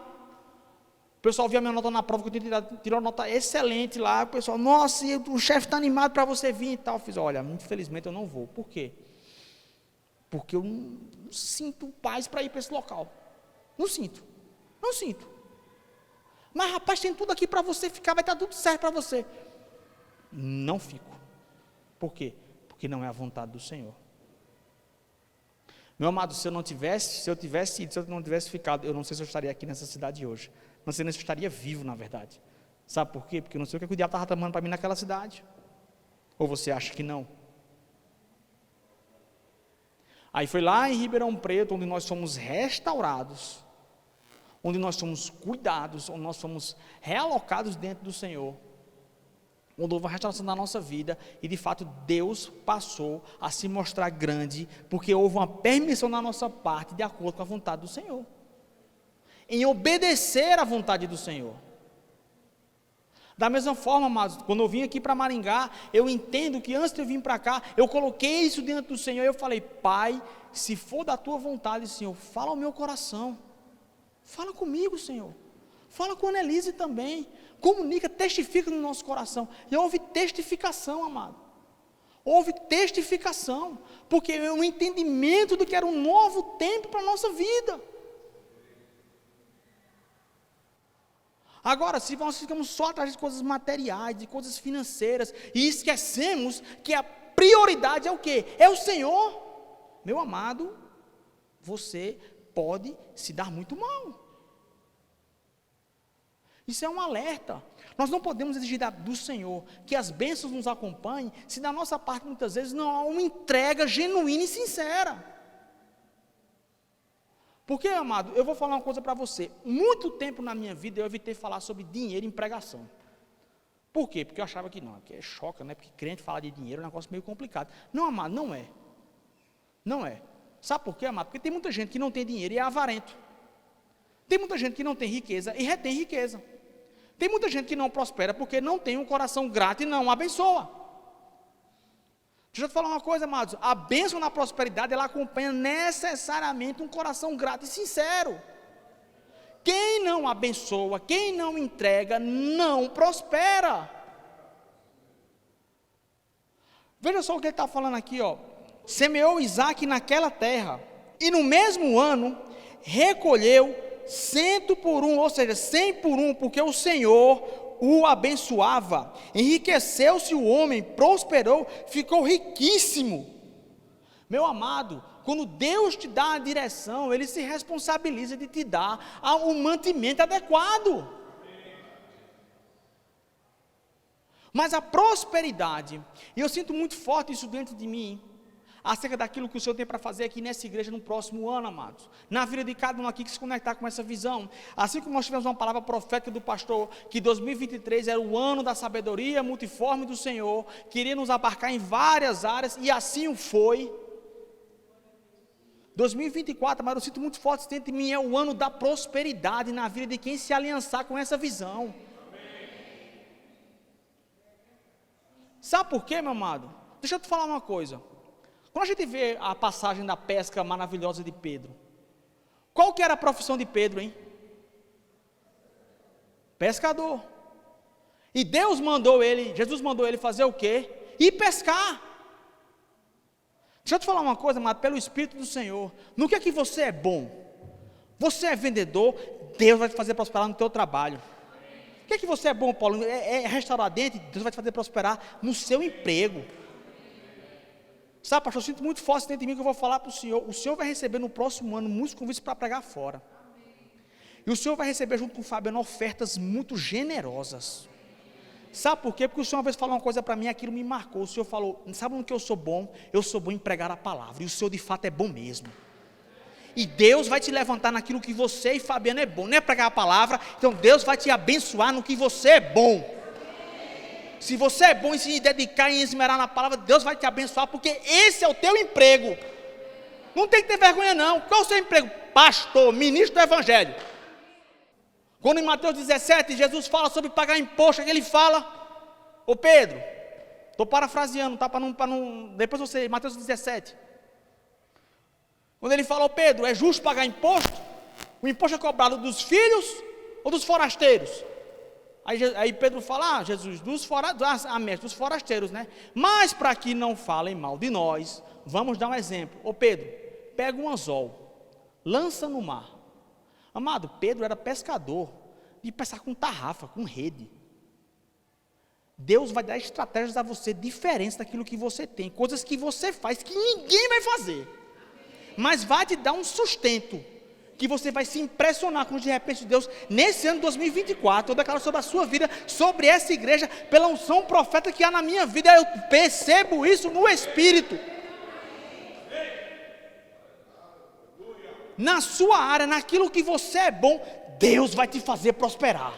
o pessoal viu a minha nota na prova, que eu tinha tirado uma nota excelente lá, o pessoal, nossa, o chefe está animado para você vir e tal. Eu fiz, olha, infelizmente eu não vou. Por quê? Porque eu não sinto paz para ir para esse local. Não sinto. Mas rapaz, tem tudo aqui para você ficar, vai estar tudo certo para você. Não fico. Por quê? Porque não é a vontade do Senhor. Meu amado, se eu não tivesse ido, se eu não tivesse ficado, eu não sei se eu estaria aqui nessa cidade hoje. Não sei nem se eu estaria vivo, na verdade. Sabe por quê? Porque eu não sei o que o diabo estava tramando para mim naquela cidade. Ou você acha que não? Aí foi lá em Ribeirão Preto, onde nós somos restaurados, onde nós somos cuidados, onde nós somos realocados dentro do Senhor, onde houve uma restauração da nossa vida, e de fato Deus passou a se mostrar grande, porque houve uma permissão da nossa parte, de acordo com a vontade do Senhor, em obedecer à vontade do Senhor. Da mesma forma, amados, quando eu vim aqui para Maringá, eu entendo que antes de eu vir para cá, eu coloquei isso dentro do Senhor, e eu falei: Pai, se for da Tua vontade, Senhor, fala ao meu coração, fala comigo, Senhor, fala com a Annelise também, comunica, testifica no nosso coração. E houve testificação, amado, houve testificação, porque é um entendimento do que era um novo tempo para a nossa vida. Agora, se nós ficamos só atrás de coisas materiais, de coisas financeiras, e esquecemos que a prioridade é o quê? É o Senhor, meu amado, você pode se dar muito mal. Isso é um alerta. Nós não podemos exigir do Senhor que as bênçãos nos acompanhem, se da nossa parte muitas vezes não há uma entrega genuína e sincera. Porque, amado, eu vou falar uma coisa para você. Muito tempo na minha vida eu evitei falar sobre dinheiro em pregação. Por quê? Porque eu achava que não, que é choca, né? Porque crente falar de dinheiro é um negócio meio complicado. Não, amado, não é. Não é. Sabe por quê, amado? Porque tem muita gente que não tem dinheiro e é avarento. Tem muita gente que não tem riqueza e retém riqueza. Tem muita gente que não prospera porque não tem um coração grato e não abençoa. Deixa eu te falar uma coisa, amados, a bênção na prosperidade, ela acompanha necessariamente um coração grato e sincero. Quem não abençoa, quem não entrega, não prospera. Veja só o que ele está falando aqui, ó. Semeou Isaac naquela terra, e no mesmo ano, recolheu 100 por 1, ou seja, 100 por 1, porque o Senhor o abençoava, enriqueceu-se o homem, prosperou, ficou riquíssimo. Meu amado, quando Deus te dá a direção, Ele se responsabiliza de te dar o mantimento adequado. Mas a prosperidade, e eu sinto muito forte isso dentro de mim, acerca daquilo que o Senhor tem para fazer aqui nessa igreja no próximo ano, amados, na vida de cada um aqui que se conectar com essa visão, assim como nós tivemos uma palavra profética do pastor, que 2023 era o ano da sabedoria multiforme do Senhor, queria nos abarcar em várias áreas, e assim o foi. 2024, mas eu sinto muito forte dentro de mim, é o ano da prosperidade na vida de quem se aliançar com essa visão. Sabe por quê, meu amado? Deixa eu te falar uma coisa. Quando a gente vê a passagem da pesca maravilhosa de Pedro, qual que era a profissão de Pedro, hein? Pescador. E Deus mandou ele, Jesus mandou ele fazer o quê? Ir pescar. Deixa eu te falar uma coisa, amado, pelo Espírito do Senhor, no que é que você é bom? Você é vendedor, Deus vai te fazer prosperar no teu trabalho. O que é que você é bom, Paulo? É restaurar dente, Deus vai te fazer prosperar no seu emprego. Sabe, pastor, eu sinto muito forte dentro de mim que eu vou falar para o Senhor vai receber no próximo ano muitos convites para pregar fora. E o Senhor vai receber junto com o Fabiano ofertas muito generosas. Sabe por quê? Porque o Senhor uma vez falou uma coisa para mim, aquilo me marcou. O Senhor falou, sabe no que eu sou bom? Eu sou bom em pregar a palavra, e o Senhor de fato é bom mesmo. E Deus vai te levantar naquilo que você e Fabiano é bom, não é pregar a palavra, então Deus vai te abençoar no que você é bom. Se você é bom em se dedicar e esmerar na palavra, Deus vai te abençoar, porque esse é o teu emprego. Não tem que ter vergonha não. Qual é o seu emprego? Pastor, ministro do Evangelho. Quando em Mateus 17, Jesus fala sobre pagar imposto, que ele fala, ô Pedro, estou parafraseando, tá? Para não, depois você, Mateus 17. Quando ele fala, ô Pedro, é justo pagar imposto? O imposto é cobrado dos filhos ou dos forasteiros? Aí Pedro fala, Jesus, dos forasteiros, né? Mas para que não falem mal de nós, vamos dar um exemplo. Ô Pedro, pega um anzol, lança no mar. Amado, Pedro era pescador, de pescar com tarrafa, com rede. Deus vai dar estratégias a você diferentes daquilo que você tem, coisas que você faz que ninguém vai fazer. mas vai te dar um sustento, que você vai se impressionar com de repente Deus, nesse ano de 2024, eu declaro sobre a sua vida, sobre essa igreja, pela unção profeta que há na minha vida, eu percebo isso no Espírito. Na sua área, naquilo que você é bom, Deus vai te fazer prosperar.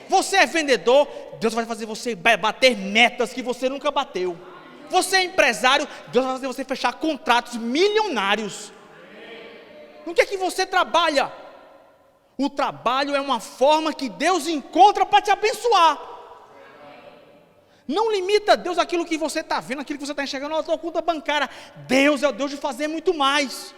Você é vendedor, Deus vai fazer você bater metas que você nunca bateu. Você é empresário, Deus vai fazer você fechar contratos milionários. No que é que você trabalha? O trabalho é uma forma que Deus encontra para te abençoar. Não limita Deus aquilo que você está vendo, aquilo que você está enxergando na sua conta bancária. Deus é o Deus de fazer muito mais.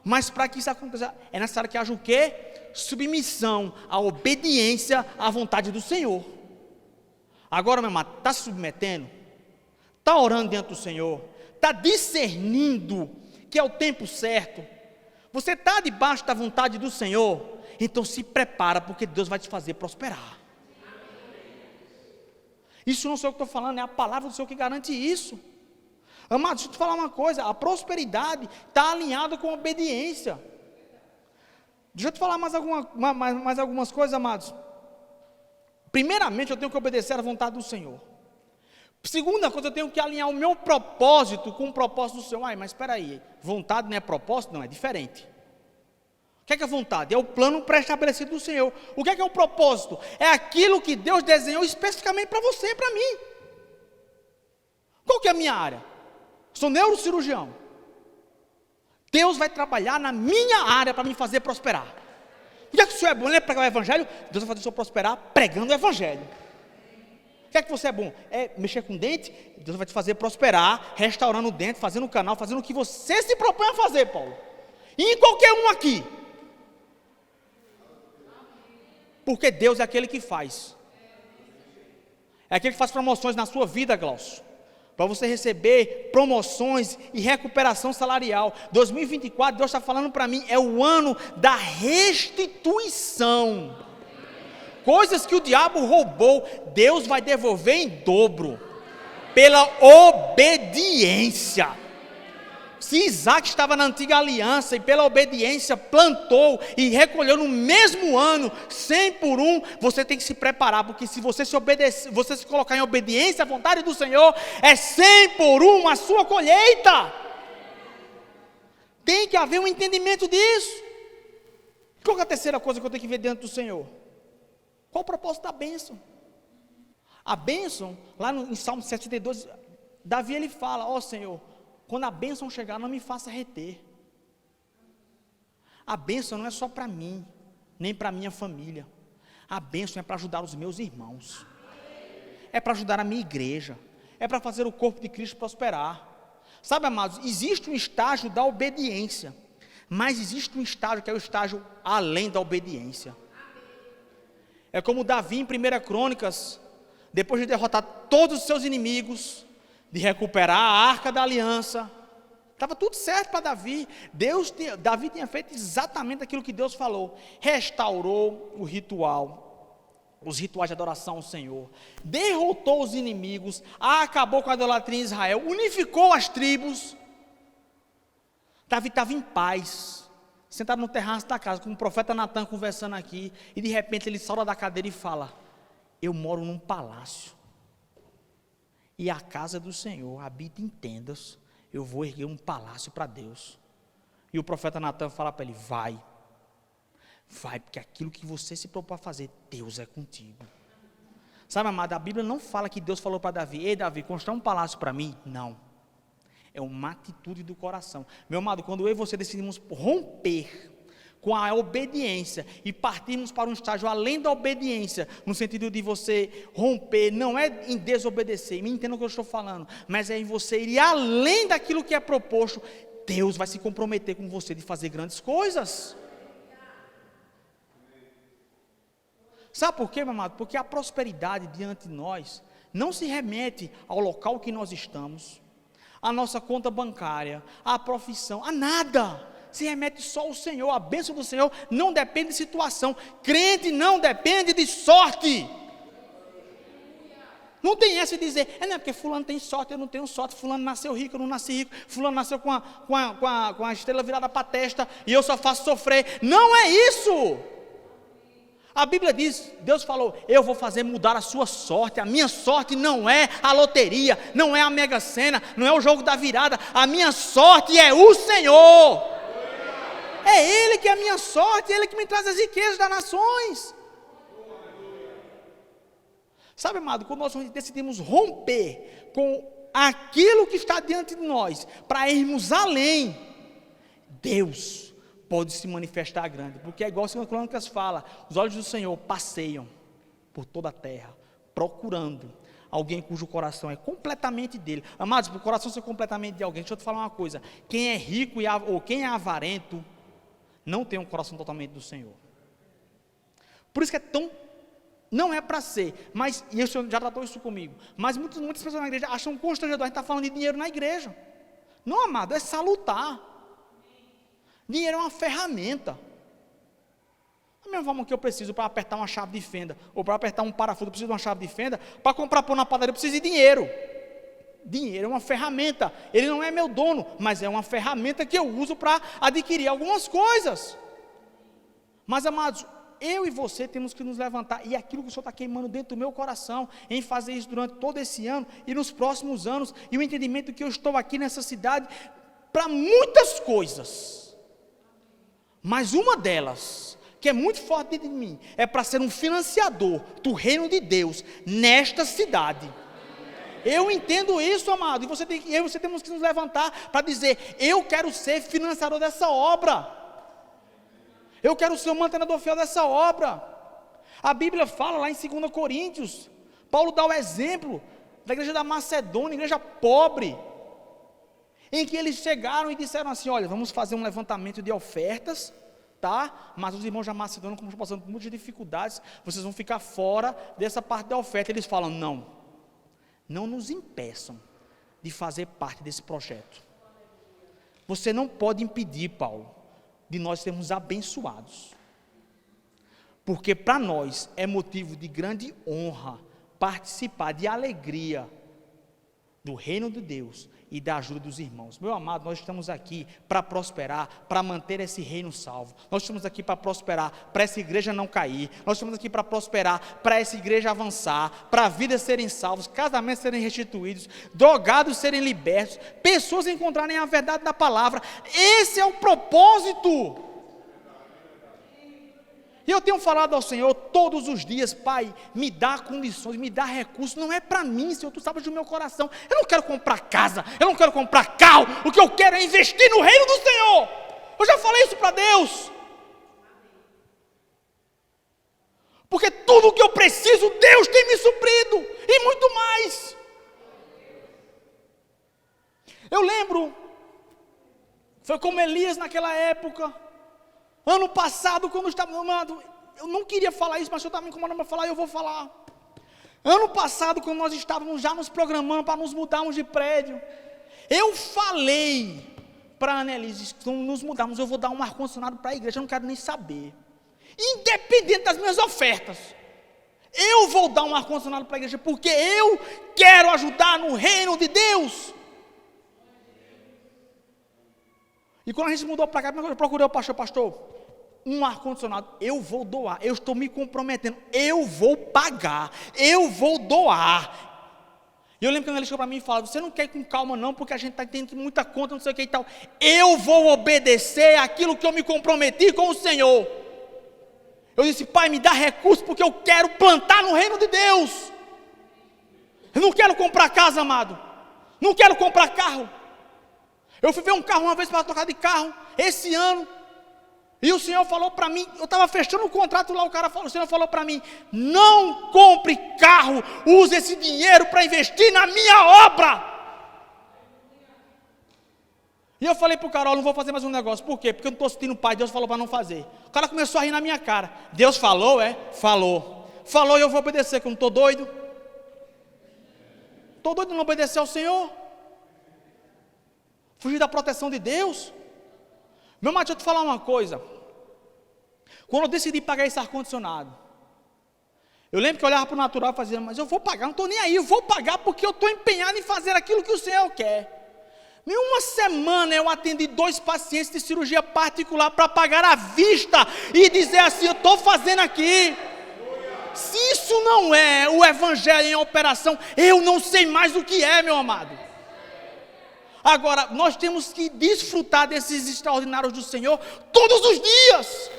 Mas para que isso aconteça, é necessário que haja o quê? Submissão, a obediência à vontade do Senhor. Agora, meu amado, está se submetendo? Está orando diante do Senhor? Está discernindo que é o tempo certo? Você está debaixo da vontade do Senhor? Então se prepara, porque Deus vai te fazer prosperar. Isso não sou eu que estou falando, é a palavra do Senhor que garante isso. Amados, deixa eu te falar uma coisa, a prosperidade está alinhada com a obediência. Deixa eu te falar mais algumas coisas, amados. Primeiramente, eu tenho que obedecer à vontade do Senhor. Segunda coisa, eu tenho que alinhar o meu propósito com o propósito do Senhor. Mas espera aí, vontade não é propósito? Não, é diferente. O que é a vontade? É o plano pré-estabelecido do Senhor. O que é o propósito? É aquilo que Deus desenhou especificamente para você e para mim. Qual que é a minha área? Sou neurocirurgião. Deus vai trabalhar na minha área para me fazer prosperar. O que é que o senhor é bom? Ele é pregar o evangelho? Deus vai fazer o senhor prosperar pregando o evangelho. O que é que você é bom? É mexer com dente? Deus vai te fazer prosperar, restaurando o dente, fazendo o canal, fazendo o que você se propõe a fazer, Paulo. E em qualquer um aqui. Porque Deus é aquele que faz. É aquele que faz promoções na sua vida, Glaucio. Para você receber promoções e recuperação salarial. 2024, Deus está falando para mim, é o ano da restituição. Coisas que o diabo roubou, Deus vai devolver em dobro. Pela obediência. Se Isaac estava na antiga aliança e pela obediência plantou e recolheu no mesmo ano, 100 por 1, você tem que se preparar, porque se você se obedecer, você se colocar em obediência à vontade do Senhor, é 100 por 1 a sua colheita. Tem que haver um entendimento disso. Qual é a terceira coisa que eu tenho que ver diante do Senhor? Qual o propósito da bênção? A bênção, lá em Salmo 72, Davi ele fala, ó Senhor, quando a bênção chegar, não me faça reter. A bênção não é só para mim, nem para minha família. A bênção é para ajudar os meus irmãos. É para ajudar a minha igreja. É para fazer o corpo de Cristo prosperar. Sabe, amados, existe um estágio da obediência, mas existe um estágio que é o estágio além da obediência. É como Davi em 1 Crônicas, depois de derrotar todos os seus inimigos, de recuperar a arca da aliança, estava tudo certo para Davi. Davi tinha feito exatamente aquilo que Deus falou, restaurou o ritual, os rituais de adoração ao Senhor, derrotou os inimigos, acabou com a idolatria em Israel, unificou as tribos. Davi estava em paz, sentado no terraço da casa, com o profeta Natan conversando aqui, e de repente ele salta da cadeira e fala, eu moro num palácio, e a casa do Senhor habita em tendas, eu vou erguer um palácio para Deus. E o profeta Natan fala para ele, vai, porque aquilo que você se propõe a fazer, Deus é contigo. Sabe, amado, a Bíblia não fala que Deus falou para Davi, ei Davi, constrói um palácio para mim, não. É uma atitude do coração. Meu amado, quando eu e você decidimos romper com a obediência e partirmos para um estágio além da obediência, no sentido de você romper, não é em desobedecer, me entenda o que eu estou falando, mas é em você ir além daquilo que é proposto, Deus vai se comprometer com você de fazer grandes coisas. Sabe por quê, meu amado? Porque a prosperidade diante de nós não se remete ao local que nós estamos, à nossa conta bancária, à profissão, a nada. Se remete só ao Senhor. A bênção do Senhor não depende de situação. Crente não depende de sorte. Não tem essa de dizer, não é porque fulano tem sorte, eu não tenho sorte, fulano nasceu rico, eu não nasci rico, fulano nasceu com a estrela virada para a testa, e eu só faço sofrer. Não é isso. A Bíblia diz, Deus falou, eu vou fazer mudar a sua sorte. A minha sorte não é a loteria, não é a Mega Sena, não é o jogo da virada. A minha sorte é o Senhor. É Ele que é a minha sorte, é Ele que me traz as riquezas das nações. Sabe, amado, quando nós decidimos romper com aquilo que está diante de nós, para irmos além, Deus pode se manifestar grande, porque é igual o 2 Crônicas fala, os olhos do Senhor passeiam por toda a terra, procurando alguém cujo coração é completamente dele. Amados, para o coração ser completamente de alguém, deixa eu te falar uma coisa, quem é rico ou quem é avarento, não tem um coração totalmente do Senhor. Por isso que é tão, não é para ser, mas, e o Senhor já tratou isso comigo, mas muitas pessoas na igreja acham constrangedor, a gente está falando de dinheiro na igreja. Não, amado, é salutar. Dinheiro é uma ferramenta. Da mesma forma que eu preciso para apertar uma chave de fenda, ou para apertar um parafuso, eu preciso de uma chave de fenda, para comprar pão na padaria eu preciso de dinheiro. Dinheiro é uma ferramenta, ele não é meu dono, mas é uma ferramenta que eu uso para adquirir algumas coisas. Mas, amados, eu e você temos que nos levantar, e aquilo que o Senhor está queimando dentro do meu coração, em fazer isso durante todo esse ano, e nos próximos anos, e o entendimento que eu estou aqui nessa cidade, para muitas coisas. Mas uma delas, que é muito forte dentro de mim, é para ser um financiador do reino de Deus nesta cidade. Eu entendo isso, amado, e eu e você temos que nos levantar para dizer, eu quero ser financiador dessa obra. Eu quero ser o mantenedor fiel dessa obra. A Bíblia fala lá em 2 Coríntios, Paulo dá o exemplo da igreja da Macedônia, igreja pobre, em que eles chegaram e disseram assim, olha, vamos fazer um levantamento de ofertas, tá? Mas os irmãos da Macedônia, como estão passando por muitas dificuldades, vocês vão ficar fora dessa parte da oferta. Eles falam, não nos impeçam de fazer parte desse projeto. Você não pode impedir, Paulo, de nós sermos abençoados, porque para nós é motivo de grande honra participar de alegria do reino de Deus e da ajuda dos irmãos. Meu amado, nós estamos aqui para prosperar, para manter esse reino salvo. Nós estamos aqui para prosperar, para essa igreja não cair. Nós estamos aqui para prosperar, para essa igreja avançar, para vidas serem salvos, casamentos serem restituídos, drogados serem libertos, pessoas encontrarem a verdade da palavra. Esse é o propósito. E eu tenho falado ao Senhor todos os dias, Pai, me dá condições, me dá recursos, não é para mim, Senhor, Tu sabes do meu coração. Eu não quero comprar casa, eu não quero comprar carro, o que eu quero é investir no reino do Senhor. Eu já falei isso para Deus. Porque tudo o que eu preciso, Deus tem me suprido, e muito mais. Eu lembro, foi como Elias naquela época. Ano passado, quando eu estava, eu não queria falar isso, mas o Senhor estava me incomodando para falar, e eu vou falar. Ano passado, quando nós estávamos já nos programando para nos mudarmos de prédio, eu falei para a Annelise, quando nos mudarmos, eu vou dar um ar-condicionado para a igreja, eu não quero nem saber. Independente das minhas ofertas, eu vou dar um ar-condicionado para a igreja, porque eu quero ajudar no reino de Deus. E quando a gente mudou para cá, eu procurei o pastor, um ar-condicionado, eu vou doar, eu estou me comprometendo, eu vou pagar, eu vou doar. E eu lembro que ele chegou para mim e falou, você não quer ir com calma não, porque a gente está tendo muita conta, não sei o que e tal. Eu vou obedecer aquilo que eu me comprometi com o Senhor. Eu disse, Pai, me dá recursos, porque eu quero plantar no reino de Deus. Eu não quero comprar casa, amado, não quero comprar carro. Eu fui ver um carro uma vez para trocar de carro, esse ano, e o Senhor falou para mim, eu estava fechando o contrato lá, o Senhor falou para mim, não compre carro, use esse dinheiro para investir na minha obra. E eu falei para o Carol, não vou fazer mais um negócio, por quê? Porque eu não estou sentindo o Pai, Deus falou para não fazer. O cara começou a rir na minha cara, Deus falou, falou e eu vou obedecer, que eu não estou doido. Estou doido de não obedecer ao Senhor? Fugir da proteção de Deus? Meu irmão, deixa eu te falar uma coisa. Quando eu decidi pagar esse ar-condicionado, Eu lembro que eu olhava para o natural e fazia, mas eu vou pagar, não estou nem aí, eu vou pagar porque eu estou empenhado em fazer aquilo que o Senhor quer. Em uma semana eu atendi 2 pacientes de cirurgia particular para pagar à vista e dizer assim, eu estou fazendo aqui. Se isso não é o evangelho em operação, eu não sei mais o que é, meu amado. Agora, nós temos que desfrutar desses extraordinários do Senhor todos os dias.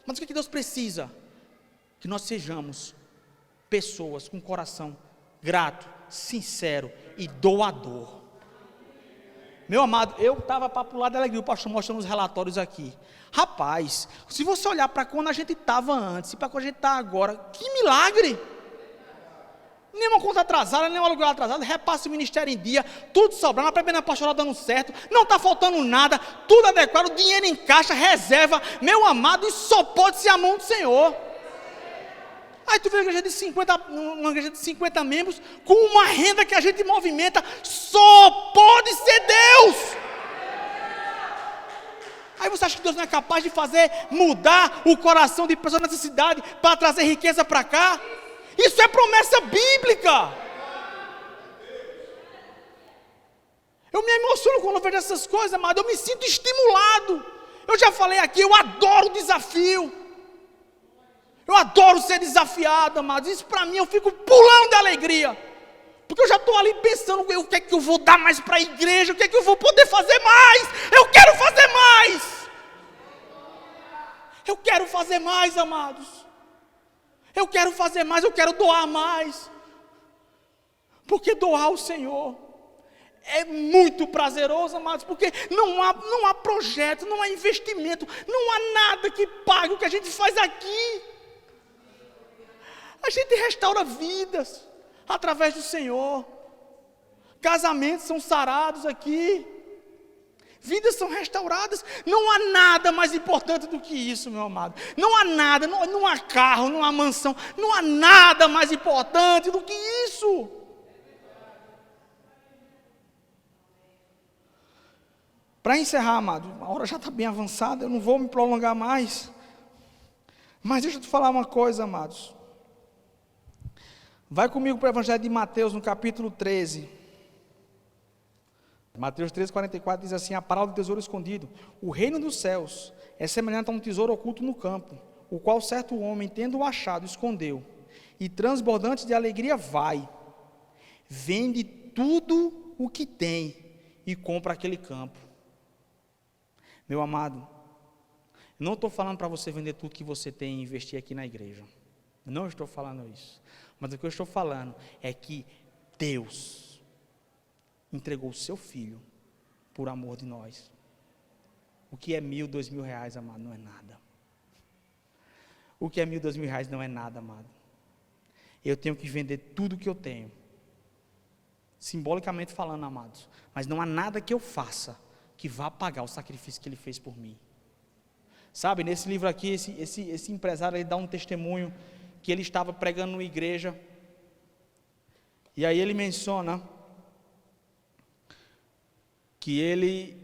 Mas o que Deus precisa? Que nós sejamos pessoas com coração grato, sincero e doador. Meu amado, eu estava para pular da alegria, o pastor mostrando os relatórios aqui. Rapaz, se você olhar para quando a gente estava antes e para quando a gente está agora, que milagre! Nenhuma conta atrasada, nenhum aluguel atrasado, repasse o ministério em dia, tudo sobrando, a primeira pastoral dando certo, não está faltando nada, tudo adequado, dinheiro em caixa, reserva. Meu amado, isso só pode ser a mão do Senhor. Aí tu vê uma igreja de 50 membros, com uma renda que a gente movimenta, só pode ser Deus. Aí você acha que Deus não é capaz de fazer mudar o coração de pessoas nessa cidade, para trazer riqueza para cá? Isso é promessa bíblica. Eu me emociono quando eu vejo essas coisas, amado, eu me sinto estimulado. Eu já falei aqui, eu adoro desafio. Eu adoro ser desafiado, amados. Isso para mim, eu fico pulando de alegria. Porque eu já estou ali pensando, o que é que eu vou dar mais para a igreja? O que é que eu vou poder fazer mais? Eu quero fazer mais. Eu quero fazer mais, amados. Eu quero fazer mais, eu quero doar mais. Porque doar ao Senhor é muito prazeroso, amados. Porque não há projeto, não há investimento, não há nada que pague o que a gente faz aqui. A gente restaura vidas através do Senhor. Casamentos são sarados aqui. Vidas são restauradas. Não há nada mais importante do que isso, meu amado. Não há nada, não há carro, não há mansão. Não há nada mais importante do que isso. Para encerrar, amado, a hora já está bem avançada, eu não vou me prolongar mais. Mas deixa eu te falar uma coisa, amados. Vai comigo para o Evangelho de Mateus, no capítulo 13. Mateus 13, 44 diz assim: a parábola do tesouro escondido. O reino dos céus é semelhante a um tesouro oculto no campo, o qual certo homem, tendo-o achado, escondeu. E transbordante de alegria vai, vende tudo o que tem e compra aquele campo. Meu amado, não estou falando para você vender tudo que você tem e investir aqui na igreja. Não estou falando isso. Mas o que eu estou falando é que Deus entregou o seu Filho por amor de nós. O que é 1.000, 2.000 reais, amado, não é nada. O que é 1.000, 2.000 reais não é nada, amado. Eu tenho que vender tudo que eu tenho. Simbolicamente falando, amados. Mas não há nada que eu faça que vá pagar o sacrifício que Ele fez por mim. Sabe, nesse livro aqui, esse empresário, ele dá um testemunho que ele estava pregando numa igreja, e aí ele menciona que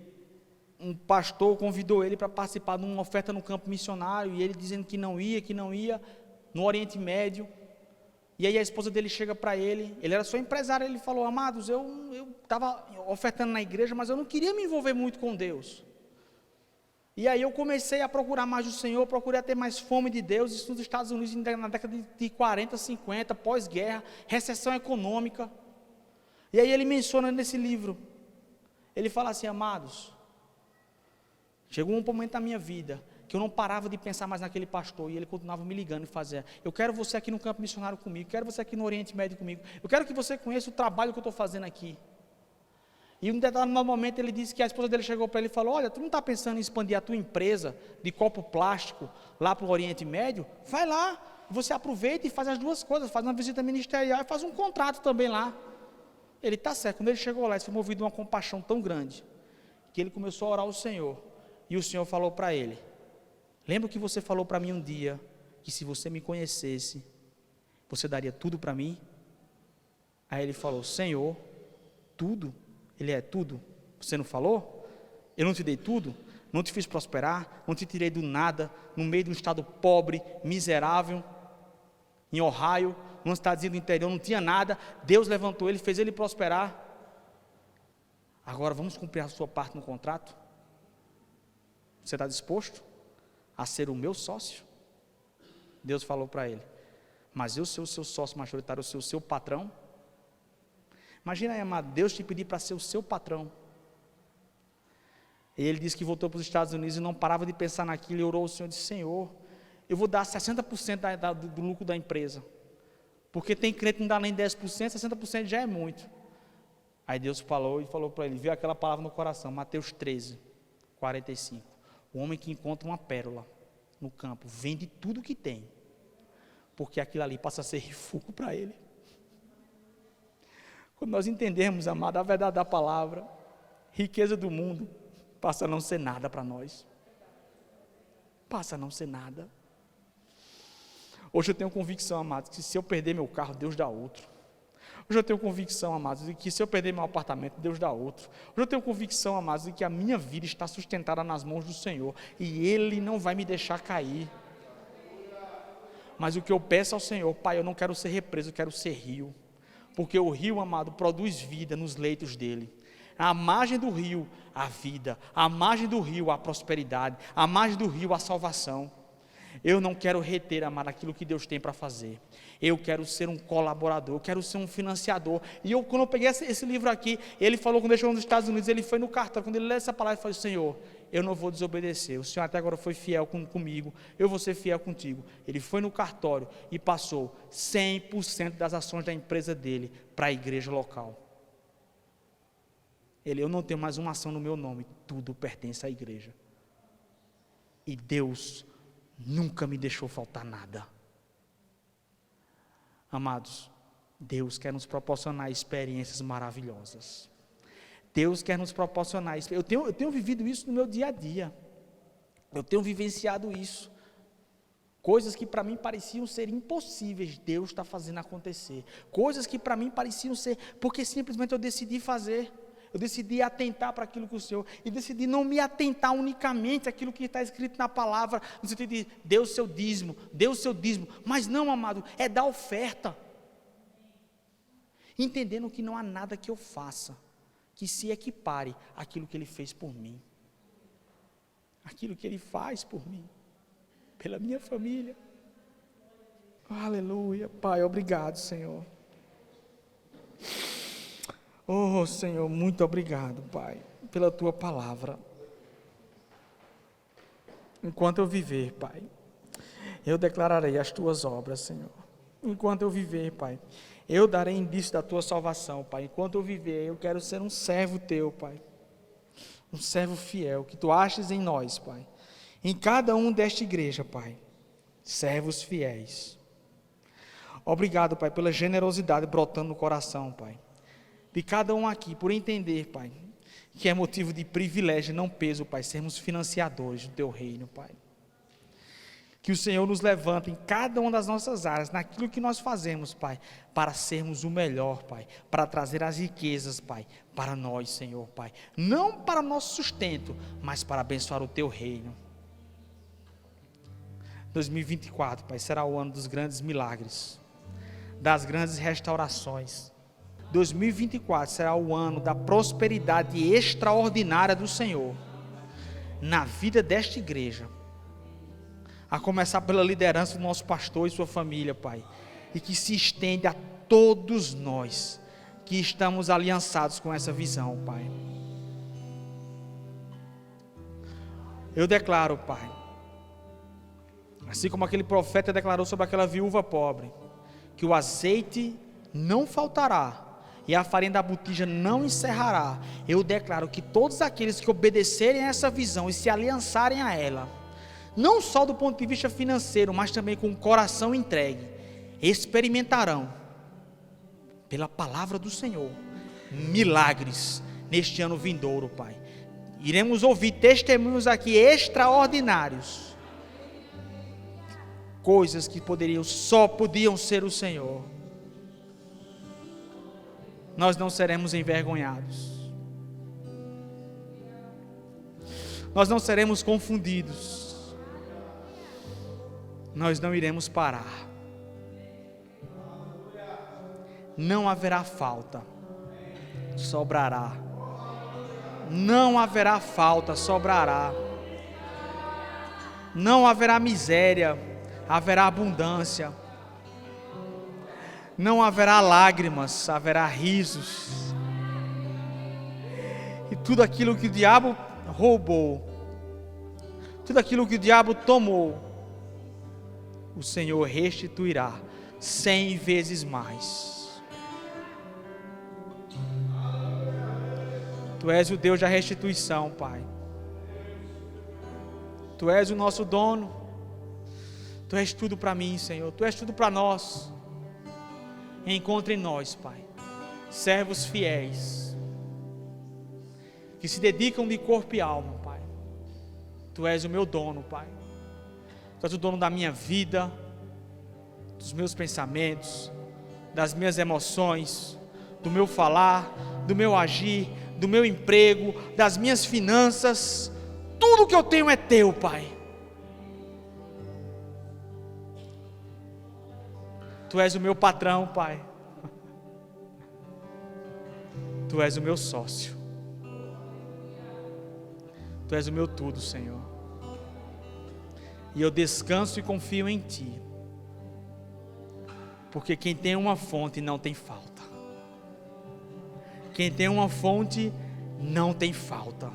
um pastor convidou ele para participar de uma oferta no campo missionário, e ele dizendo que não ia, no Oriente Médio. E aí a esposa dele chega para ele era só empresário, ele falou: amados, eu estava ofertando na igreja, mas eu não queria me envolver muito com Deus. E aí eu comecei a procurar mais o Senhor, procurei a ter mais fome de Deus. Isso nos Estados Unidos na década de 40, 50, pós-guerra, recessão econômica. E aí ele menciona nesse livro, ele fala assim: amados, chegou um momento da minha vida que eu não parava de pensar mais naquele pastor, e ele continuava me ligando e fazia: eu quero você aqui no campo missionário comigo, quero você aqui no Oriente Médio comigo, eu quero que você conheça o trabalho que eu estou fazendo aqui. E um determinado momento ele disse que a esposa dele chegou para ele e falou: olha, tu não está pensando em expandir a tua empresa de copo plástico lá para o Oriente Médio? Vai lá, você aproveita e faz as duas coisas, faz uma visita ministerial e faz um contrato também lá. Ele está certo. Quando ele chegou lá, ele foi movido de uma compaixão tão grande, que ele começou a orar ao Senhor, e o Senhor falou para ele: lembra que você falou para mim um dia, que se você me conhecesse, você daria tudo para mim? Aí ele falou: Senhor, tudo? Ele é tudo? Você não falou? Eu não te dei tudo? Não te fiz prosperar? Não te tirei do nada, no meio de um estado pobre, miserável? em Ohio, numa cidadezinha do interior, não tinha nada. Deus levantou ele, fez ele prosperar. Agora vamos cumprir a sua parte no contrato? Você está disposto a ser o meu sócio? Deus falou para ele: mas eu ser o seu sócio majoritário, eu ser o seu patrão? Imagina aí, amado, Deus te pedir para ser o seu patrão. E ele disse que voltou para os Estados Unidos e não parava de pensar naquilo, e orou ao Senhor e disse: Senhor, eu vou dar 60% do lucro da empresa, porque tem crente que não dá nem 10%, 60% já é muito. Aí Deus falou para ele, viu aquela palavra no coração, Mateus 13, 45. O homem que encontra uma pérola no campo, vende tudo que tem, porque aquilo ali passa a ser refúgio para ele. Quando nós entendemos, amado, a verdade da palavra, riqueza do mundo passa a não ser nada para nós. Passa a não ser nada. Hoje eu tenho convicção, amados, que se eu perder meu carro, Deus dá outro. Hoje eu tenho convicção, amados, de que se eu perder meu apartamento, Deus dá outro. Hoje eu tenho convicção, amados, de que a minha vida está sustentada nas mãos do Senhor, e Ele não vai me deixar cair. Mas o que eu peço ao Senhor: Pai, eu não quero ser represa, eu quero ser rio. Porque o rio, amado, produz vida nos leitos dele. À margem do rio, a vida. À margem do rio, a prosperidade. À margem do rio, a salvação. Eu não quero reter, amado, aquilo que Deus tem para fazer. Eu quero ser um colaborador, eu quero ser um financiador. E quando eu peguei esse livro aqui, ele falou, quando ele chegou nos Estados Unidos, ele foi no cartório, quando ele leu essa palavra, ele falou: Senhor, eu não vou desobedecer, o Senhor até agora foi fiel comigo, eu vou ser fiel contigo. Ele foi no cartório e passou 100% das ações da empresa dele para a igreja local. Eu não tenho mais uma ação no meu nome, tudo pertence à igreja. E Deus nunca me deixou faltar nada. Amados, Deus quer nos proporcionar experiências maravilhosas. Deus quer nos proporcionar. Eu tenho vivido isso no meu dia a dia. Eu tenho vivenciado isso. Coisas que para mim pareciam ser impossíveis, Deus está fazendo acontecer. Coisas que para mim pareciam ser, porque simplesmente eu decidi fazer. Eu decidi atentar para aquilo que o Senhor, e decidi não me atentar unicamente àquilo que está escrito na palavra, no sentido de dê o seu dízimo, mas não, amado, é dar oferta, entendendo que não há nada que eu faça, que se equipare àquilo que Ele fez por mim, aquilo que Ele faz por mim, pela minha família. Aleluia, Pai, obrigado, Senhor. Oh, Senhor, muito obrigado, Pai, pela Tua palavra. Enquanto eu viver, Pai, eu declararei as Tuas obras, Senhor. Enquanto eu viver, Pai, eu darei indício da Tua salvação, Pai. Enquanto eu viver, eu quero ser um servo Teu, Pai. Um servo fiel, que Tu aches em nós, Pai. Em cada um desta igreja, Pai. Servos fiéis. Obrigado, Pai, pela generosidade brotando no coração, Pai. De cada um aqui, por entender, Pai, que é motivo de privilégio, não peso, Pai, sermos financiadores do Teu reino, Pai. Que o Senhor nos levante em cada uma das nossas áreas, naquilo que nós fazemos, Pai, para sermos o melhor, Pai, para trazer as riquezas, Pai, para nós, Senhor, Pai. Não para nosso sustento, mas para abençoar o Teu reino. 2024, Pai, será o ano dos grandes milagres, das grandes restaurações. 2024 será o ano da prosperidade extraordinária do Senhor na vida desta igreja, a começar pela liderança do nosso pastor e sua família, Pai, e que se estende a todos nós que estamos aliançados com essa visão, Pai. Eu declaro, Pai, assim como aquele profeta declarou sobre aquela viúva pobre, que o azeite não faltará e a farinha da botija não encerrará. Eu declaro que todos aqueles que obedecerem a essa visão e se aliançarem a ela, não só do ponto de vista financeiro, mas também com o coração entregue, experimentarão, pela palavra do Senhor, milagres neste ano vindouro, Pai. Iremos ouvir testemunhos aqui extraordinários, coisas que só podiam ser o Senhor. Nós não seremos envergonhados, nós não seremos confundidos, nós não iremos parar, não haverá falta, sobrará. Não haverá falta, sobrará. Não haverá miséria, haverá abundância. Não haverá lágrimas, haverá risos. E tudo aquilo que o diabo roubou, tudo aquilo que o diabo tomou, o Senhor restituirá 100 vezes mais. Tu és o Deus da restituição, Pai. Tu és o nosso dono. Tu és tudo para mim, Senhor. Tu és tudo para nós. Encontre em nós, Pai, servos fiéis, que se dedicam de corpo e alma, Pai. Tu és o meu dono, Pai. Tu és o dono da minha vida, dos meus pensamentos, das minhas emoções, do meu falar, do meu agir, do meu emprego, das minhas finanças. Tudo que eu tenho é teu, Pai. Tu és o meu patrão, Pai. Tu és o meu sócio. Tu és o meu tudo, Senhor. E eu descanso e confio em Ti. Porque quem tem uma fonte não tem falta. Quem tem uma fonte não tem falta.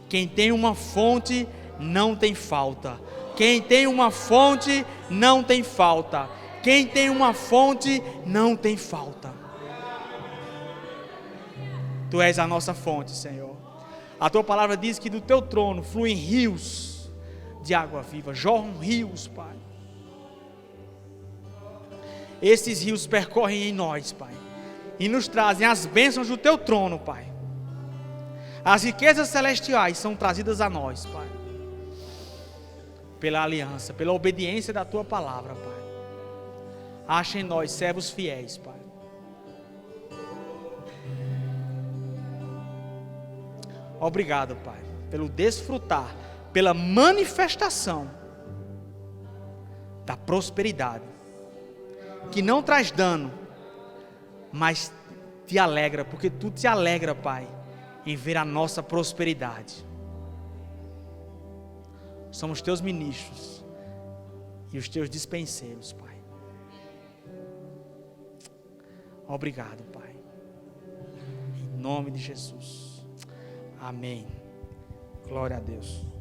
Quem tem uma fonte não tem falta. Quem tem uma fonte não tem falta. Quem tem uma fonte não tem falta. Tu és a nossa fonte, Senhor. A Tua palavra diz que do Teu trono fluem rios de água viva, jorram rios, Pai. Esses rios percorrem em nós, Pai, e nos trazem as bênçãos do Teu trono, Pai. As riquezas celestiais são trazidas a nós, Pai, pela aliança, pela obediência da Tua palavra, Pai. Acha em nós servos fiéis, Pai. Obrigado, Pai, pelo desfrutar, pela manifestação da prosperidade, que não traz dano, mas te alegra, porque Tu te alegra, Pai, em ver a nossa prosperidade. Somos Teus ministros e os Teus dispenseiros, Pai. Obrigado, Pai. Em nome de Jesus. Amém. Glória a Deus.